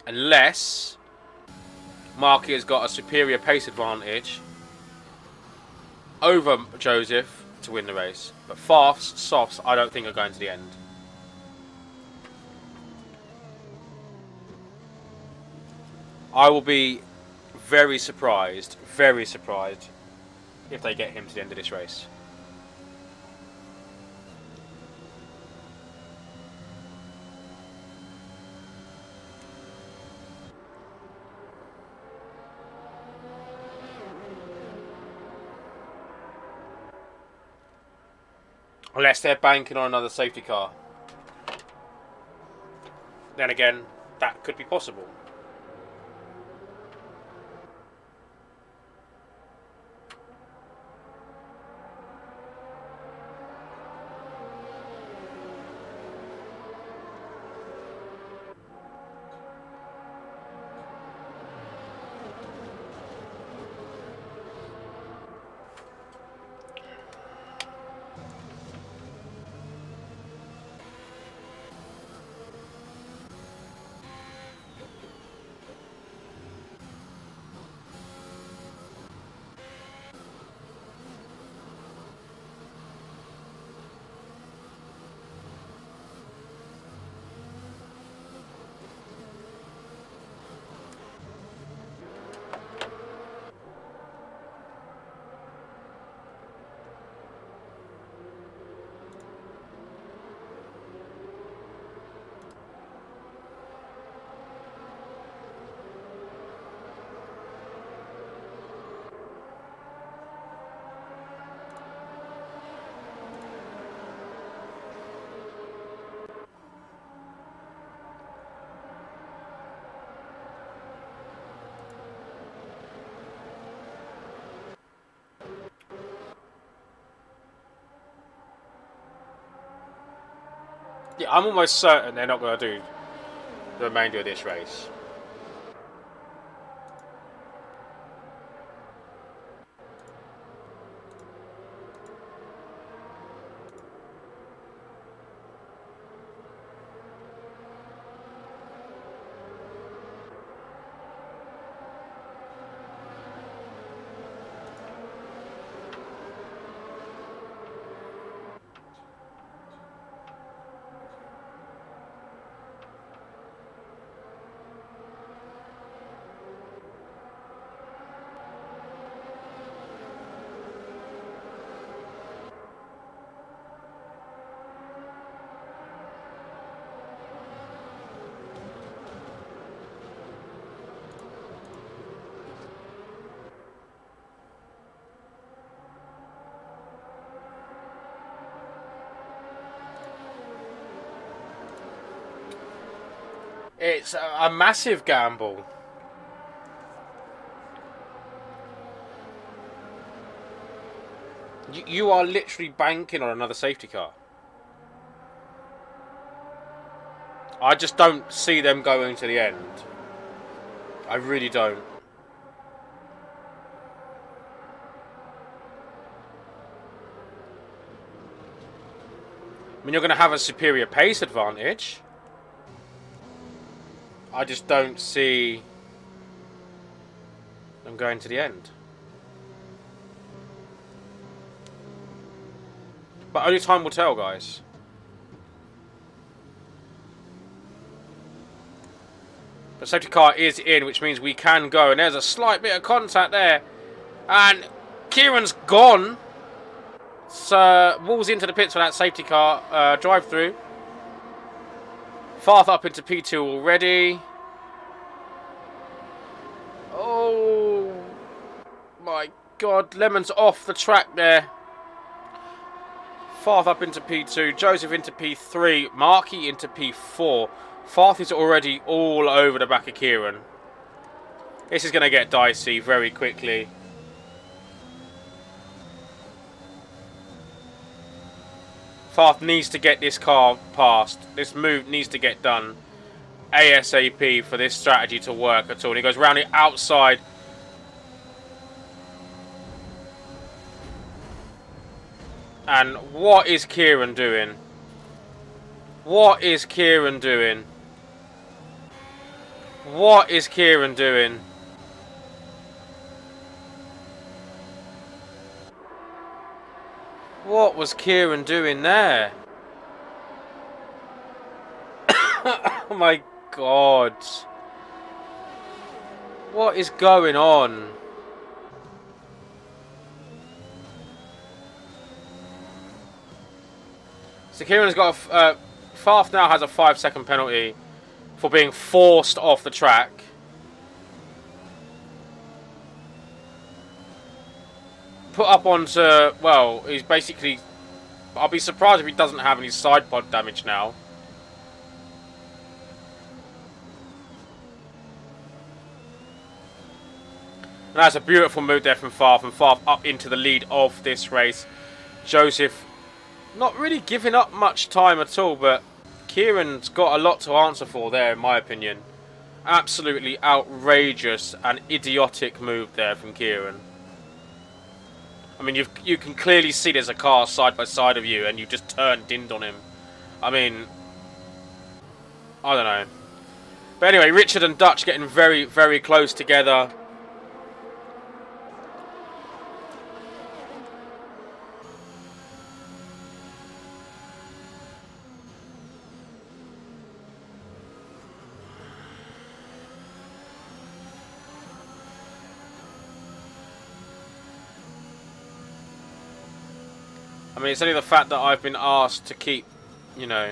Unless Marky has got a superior pace advantage over Joseph to win the race. But Fafs, Softs, I don't think are going to the end. I will be very surprised if they get him to the end of this race. Unless they're banking on another safety car. Then again, that could be possible. Yeah, I'm almost certain they're not going to do the remainder of this race. It's a massive gamble. You are literally banking on another safety car. I just don't see them going to the end. I really don't. I mean, you're going to have a superior pace advantage. I just don't see them going to the end. But only time will tell, guys. The safety car is in, which means we can go. And there's a slight bit of contact there. And Kieran's gone. So, walls into the pits for that safety car drive through. Farth up into P2 already. Oh my god, Lemon's off the track there. Farth up into P2, Joseph into P3, Marky into P4. Farth is already all over the back of Kieran. This is going to get dicey very quickly. Farth needs to get this car past. This move needs to get done ASAP for this strategy to work at all. And he goes round the outside. And what is Kieran doing? What is Kieran doing? What is Kieran doing? What was Kieran doing there? Oh my god. What is going on? So Kieran's got a... Farf now has a 5-second penalty for being forced off the track. Put up onto... Well, he's basically... I'll be surprised if he doesn't have any side pod damage now. And that's a beautiful move there from Farf, and Farf up into the lead of this race. Joseph not really giving up much time at all, but Kieran's got a lot to answer for there, in my opinion. Absolutely outrageous and idiotic move there from Kieran. I mean, you can clearly see there's a car side by side of you, and you just dinned on him. I mean, I don't know. But anyway, Richard and Dutch getting very, very close together. I mean, it's only the fact that I've been asked to keep, you know,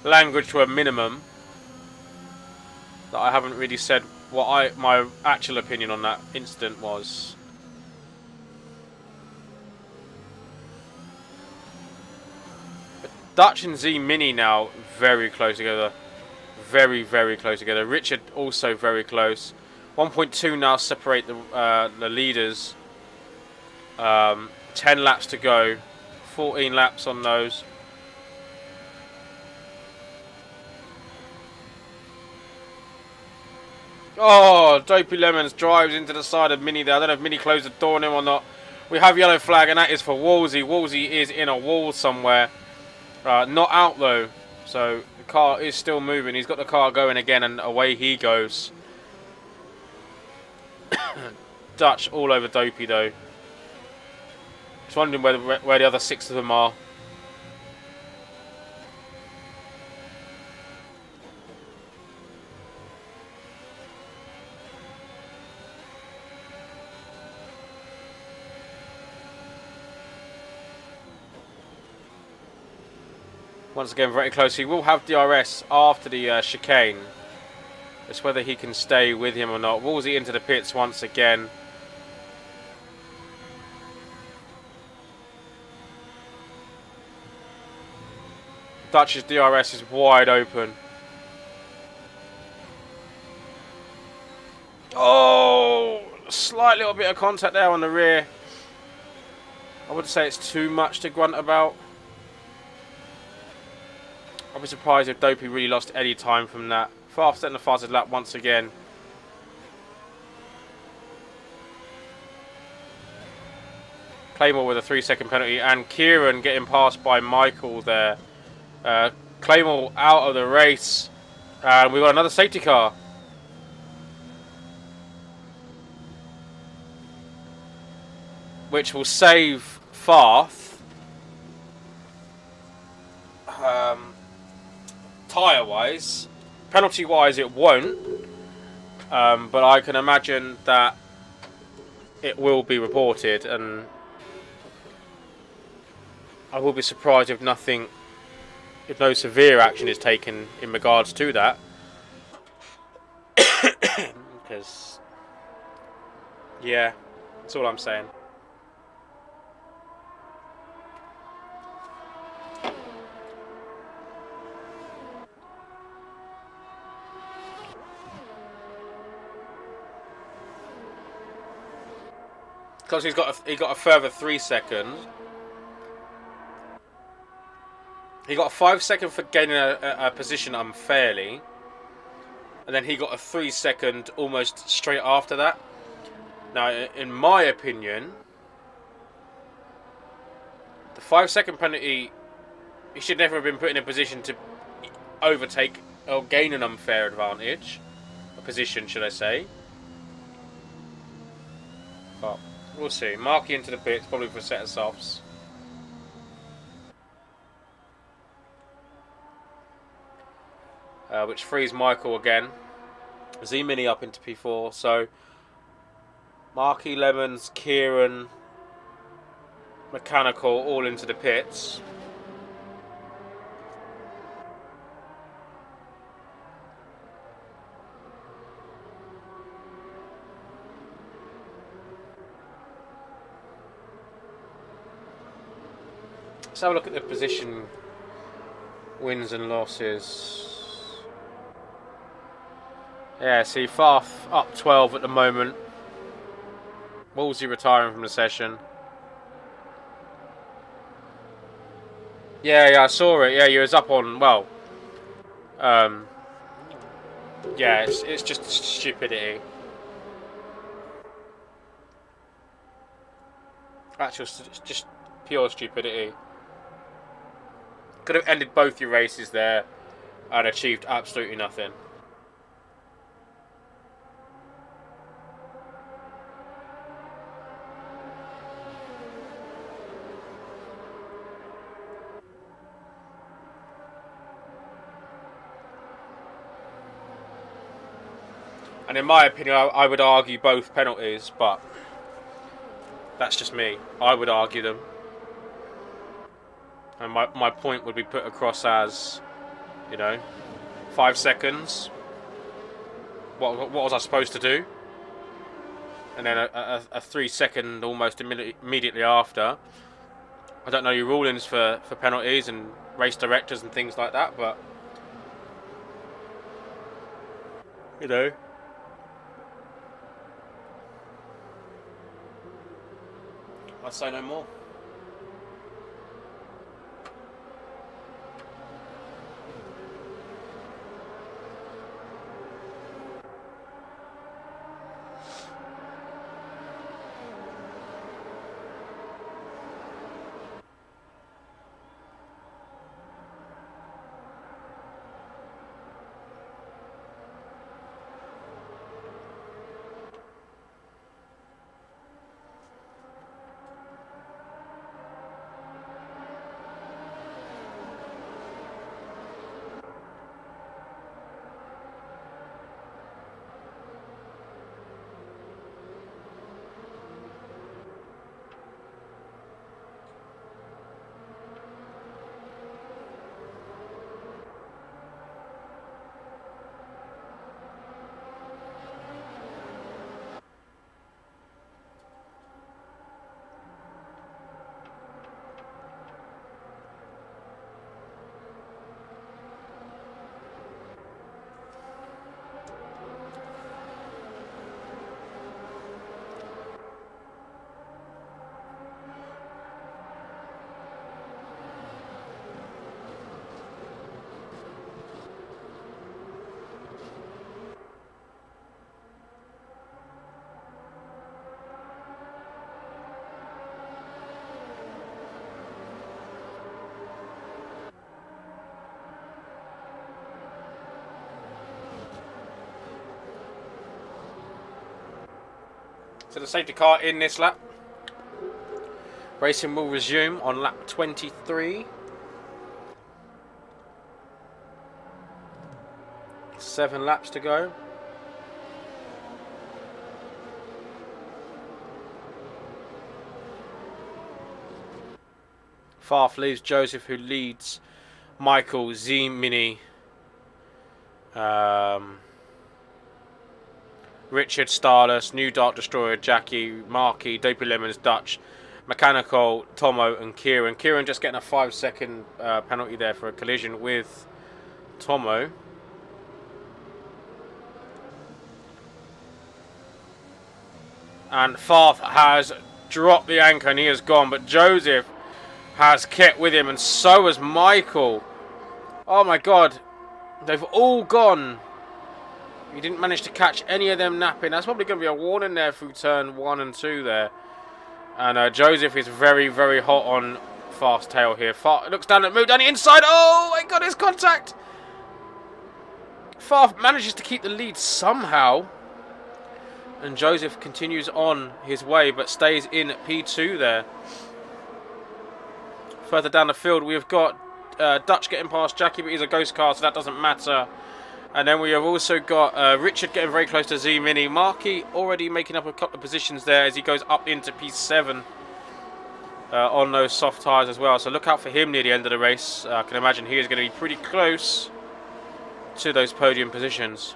language to a minimum that I haven't really said what my actual opinion on that incident was. But Dutch and Z Mini now very close together. Very, very close together. Richard also very close. 1.2 now separate the leaders. 10 laps to go. 14 laps on those. Oh, Dopey Lemons drives into the side of Mini there. I don't know if Mini closed the door on him or not. We have yellow flag, and that is for Wolsey. Wolsey is in a wall somewhere. Not out though. So the car is still moving. He's got the car going again, and away he goes. Dutch all over Dopey though. Just wondering where the other 6 of them are. Once again, very close. He will have DRS after the chicane. It's whether he can stay with him or not. Wolsey into the pits once again. Dutch's DRS is wide open. Oh, slight little bit of contact there on the rear. I wouldn't say it's too much to grunt about. I'd be surprised if Dopey really lost any time from that. Farf setting the fastest lap once again. Claymore with a 3-second penalty, and Kieran getting passed by Michael there. Claymore out of the race, and we've got another safety car. Which will save Farf. Tyre-wise. Penalty-wise it won't. But I can imagine that it will be reported, and I will be surprised if no severe action is taken in regards to that. Because, yeah, that's all I'm saying. Because he got a further 3 seconds. He got a 5 second for gaining a position unfairly, and then he got a 3 second almost straight after that. Now, in my opinion, The 5-second penalty, he should never have been put in a position to overtake or gain an unfair advantage. A position, should I say. But we'll see. Markey into the pits, probably for a set of softs. Which frees Michael again. Z-Mini up into P4. So, Markey, Lemons, Kieran, Mechanical all into the pits. Let's have a look at the position wins and losses. Yeah, see, Farth up 12 at the moment. Wolsey retiring from the session. Yeah, I saw it. Yeah, you was up on, well, yeah, it's just stupidity. Actually, it's just pure stupidity. Could have ended both your races there and achieved absolutely nothing. And in my opinion, I would argue both penalties, but that's just me. I would argue them. And my point would be put across as, you know, 5 seconds. What was I supposed to do? And then a 3-second almost immediately after. I don't know your rulings for penalties and race directors and things like that, but, you know. I'll say no more. So the safety car in this lap. Racing will resume on lap 23. 7 laps to go. Farth leaves Joseph, who leads Michael, Z-Mini, Richard, Starless, New Dark Destroyer, Jackie, Markey, Dopey Lemons, Dutch, Mechanical, Tomo and Kieran. Kieran just getting a 5-second penalty there for a collision with Tomo. And Farth has dropped the anchor and he has gone, but Joseph has kept with him and so has Michael. Oh my god, they've all gone. He didn't manage to catch any of them napping. That's probably going to be a warning there through turn 1 and 2 there. And Joseph is very, very hot on fast tail here. Far looks down and move down the inside. Oh my god, it's contact. Far manages to keep the lead somehow. And Joseph continues on his way, but stays in P2 there. Further down the field, we have got Dutch getting past Jackie, but he's a ghost car, so that doesn't matter. And then we have also got Richard getting very close to Z Mini. Markey already making up a couple of positions there as he goes up into P7 on those soft tyres as well. So look out for him near the end of the race. I can imagine he is going to be pretty close to those podium positions.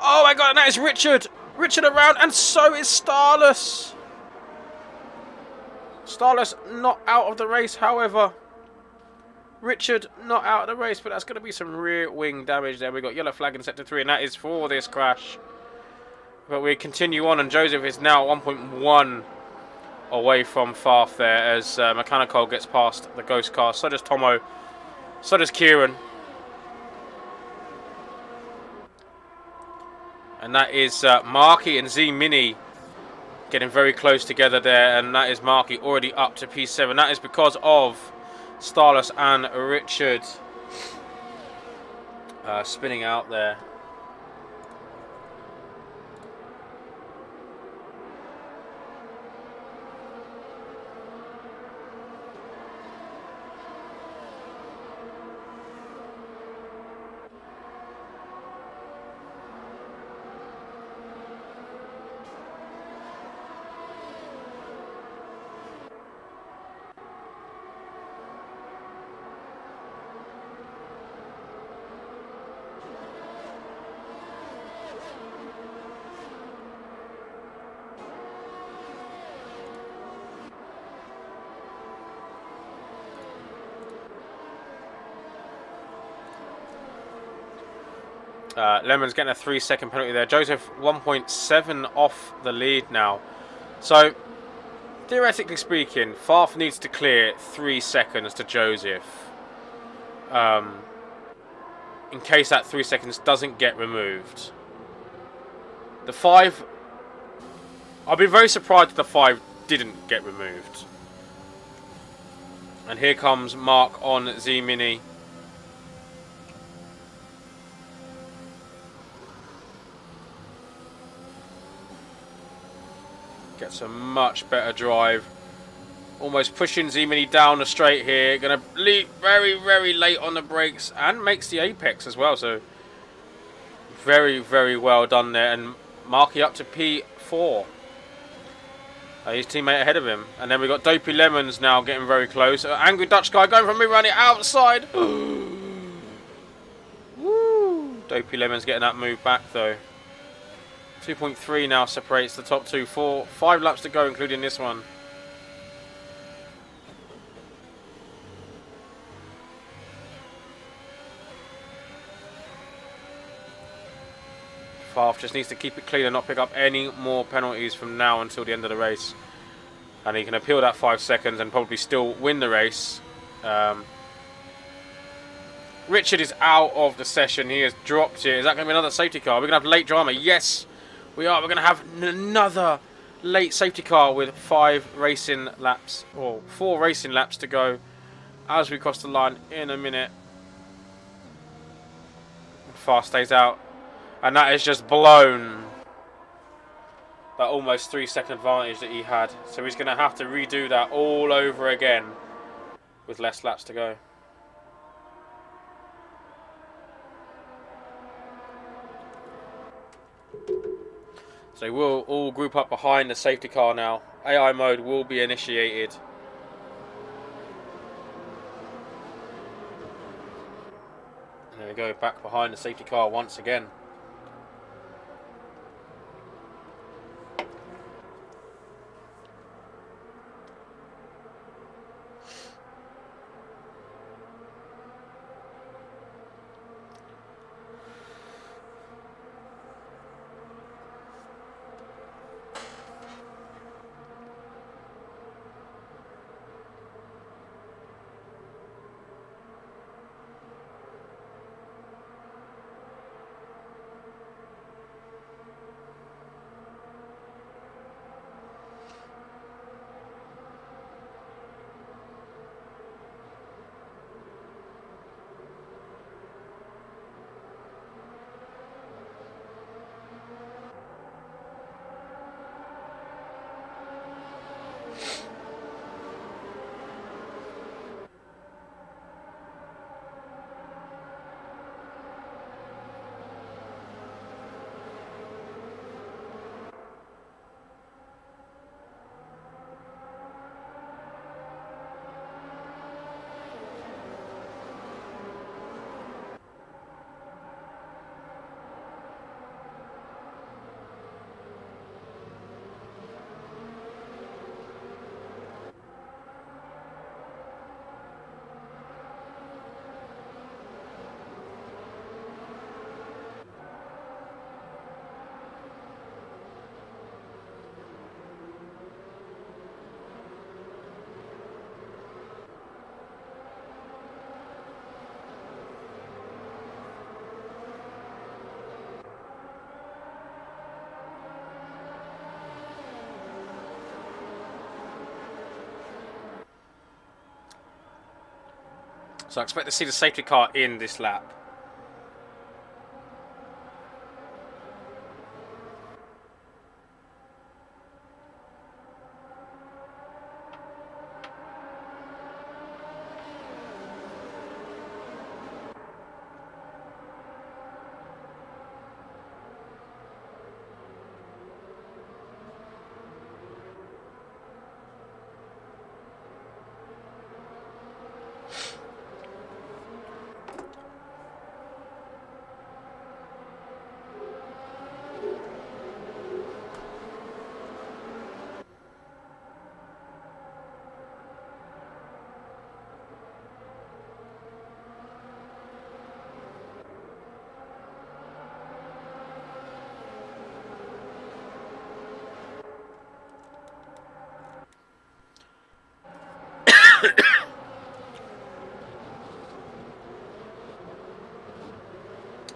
Oh my god, and that is Richard! Richard around, and so is Starless! Starless not out of the race, however. Richard not out of the race, but that's going to be some rear wing damage there. We've got yellow flag in sector 3, and that is for this crash. But we continue on, and Joseph is now 1.1 away from Farf there as Mechanical gets past the ghost car. So does Tomo. So does Kieran. And that is Markey and Z Mini getting very close together there. And that is Markey already up to P7. That is because of Starless and Richard spinning out there. Lemon's getting a 3-second penalty there. Joseph 1.7 off the lead now. So, theoretically speaking, Farf needs to clear 3 seconds to Joseph. In case that 3 seconds doesn't get removed. The 5... I'll be very surprised if the 5 didn't get removed. And here comes Mark on Z Mini. Gets a much better drive. Almost pushing Z Mini down the straight here. Going to leap very, very late on the brakes. And makes the apex as well. So, very, very well done there. And Markey up to P4. His teammate ahead of him. And then we've got Dopey Lemons now getting very close. Angry Dutch guy going for me around the outside. Woo! Dopey Lemons getting that move back though. 2.3 now separates the top two. 5 laps to go, including this one. Farf just needs to keep it clean and not pick up any more penalties from now until the end of the race. And he can appeal that 5 seconds and probably still win the race. Richard is out of the session. He has dropped it. Is that going to be another safety car? We're going to have late drama. Yes, we are. We're going to have another late safety car with 5 racing laps, or 4 racing laps to go as we cross the line in a minute. Fast stays out. And that is just blown. That almost 3-second advantage that he had. So he's going to have to redo that all over again with less laps to go. So they will all group up behind the safety car now. AI mode will be initiated. And there we go, back behind the safety car once again. So I expect to see the safety car in this lap.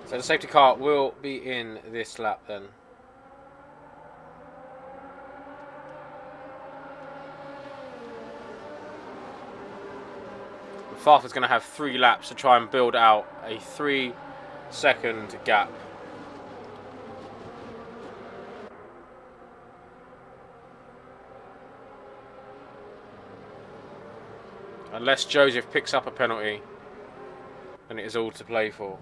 So the safety car will be in this lap then. Farf is going to have 3 laps to try and build out a 3-second gap. Unless Joseph picks up a penalty, then it is all to play for.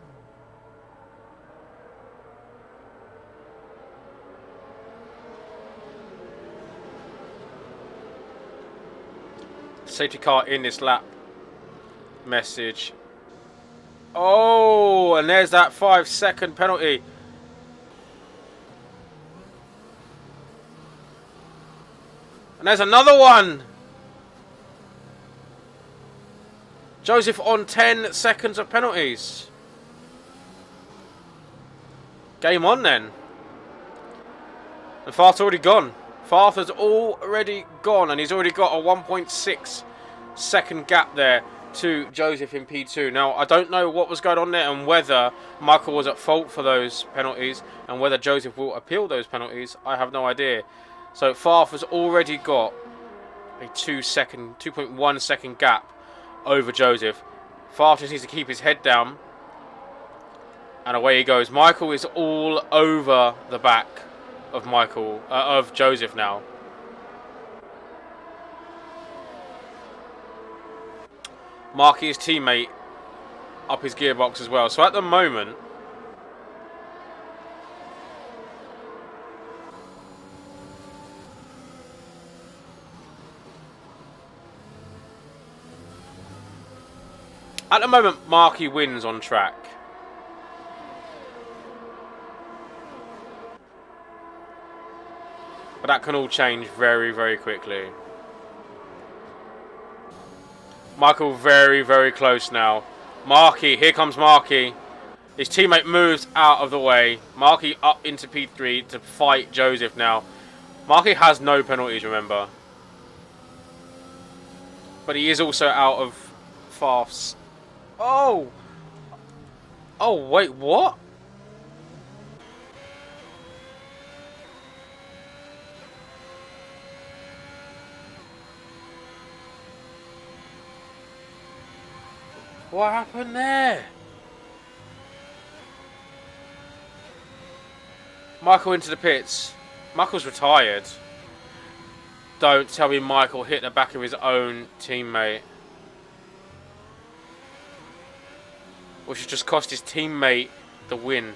Safety car in this lap. Message. Oh, and there's that 5-second penalty. And there's another one. Joseph on 10 seconds of penalties. Game on then. And Farth's already gone. Farth has already gone, and he's already got a 1.6 second gap there to Joseph in P2. Now, I don't know what was going on there and whether Michael was at fault for those penalties and whether Joseph will appeal those penalties. I have no idea. So Farth has already got a 2.1 second gap over Joseph. Farth just needs to keep his head down. And away he goes. Michael is all over the back of Joseph now. Marky, his teammate, up his gearbox as well. So at the moment, Marky wins on track. But that can all change very, very quickly. Michael very, very close now. Marky, here comes Marky. His teammate moves out of the way. Marky up into P3 to fight Joseph now. Marky has no penalties, remember. But he is also out of Farth's. Oh! Oh, wait, what? What happened there? Michael into the pits. Michael's retired. Don't tell me Michael hit the back of his own teammate. Which has just cost his teammate the win.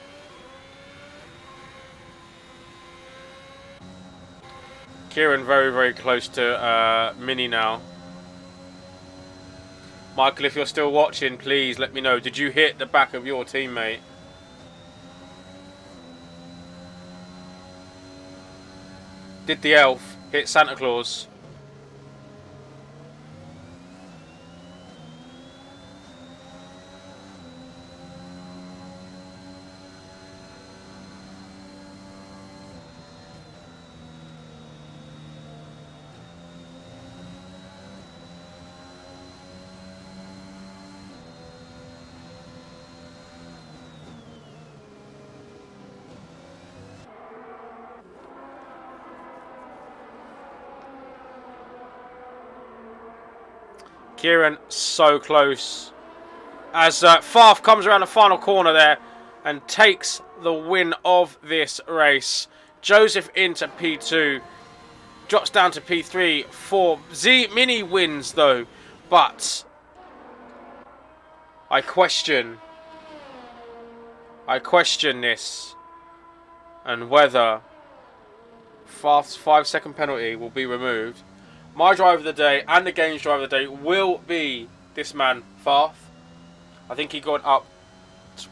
Kieran very, very close to Mini now. Michael, if you're still watching, please let me know. Did you hit the back of your teammate? Did the elf hit Santa Claus? Kieran, so close as Farf comes around the final corner there and takes the win of this race. Joseph into P2, drops down to P3 for Z-Mini wins though, but I question this and whether Farf's 5-second penalty will be removed. My driver of the day and the game's driver of the day will be this man, Farf. I think he got up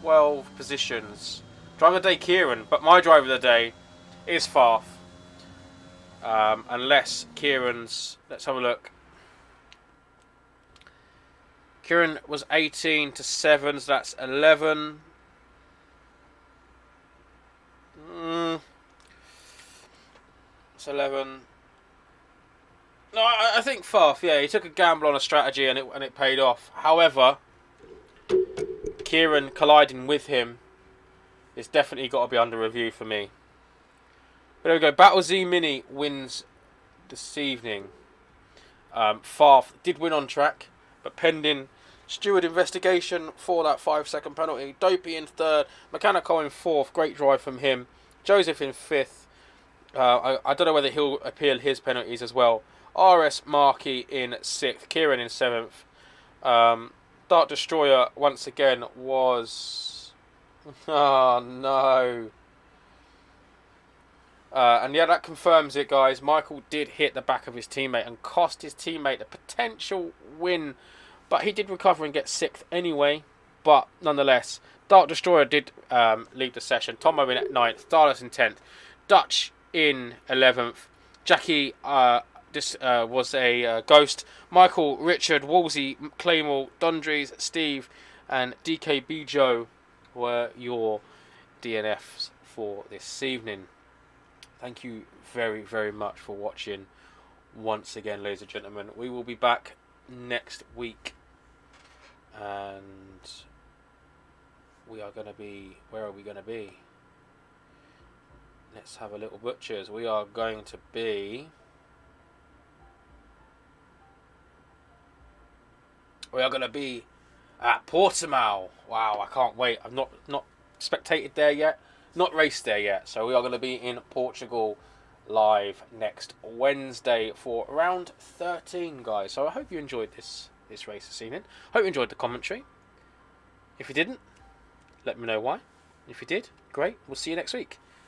12 positions. Driver of the day, Kieran, but my driver of the day is Farf. Unless Kieran's... Let's have a look. Kieran was 18 to 7, so that's 11. It's 11. No, I think Farf, yeah, he took a gamble on a strategy and it paid off. However, Kieran colliding with him is definitely got to be under review for me. But there we go. Battle Z Mini wins this evening. Farf did win on track, but pending steward investigation for that 5-second penalty. Dopey in third, Mechanical in fourth. Great drive from him. Joseph in fifth. I don't know whether he'll appeal his penalties as well. RS Markey in 6th, Kieran in 7th. Dark Destroyer once again was... Oh no. And yeah, that confirms it, guys. Michael did hit the back of his teammate and cost his teammate a potential win. But he did recover and get 6th anyway. But nonetheless, Dark Destroyer did lead the session. Tomo in at 9th, Starless in 10th, Dutch in 11th, Jackie... This was a ghost. Michael, Richard, Wolsey, Claymore, Dundries, Steve, and DKB Joe were your DNFs for this evening. Thank you very, very much for watching once again, ladies and gentlemen. We will be back next week. And we are going to be... Where are we going to be? Let's have a little butchers. We are going to be... We are going to be at Portimao. Wow, I can't wait. I've not spectated there yet. Not raced there yet. So we are going to be in Portugal live next Wednesday for round 13, guys. So I hope you enjoyed this race this evening. Hope you enjoyed the commentary. If you didn't, let me know why. If you did, great. We'll see you next week.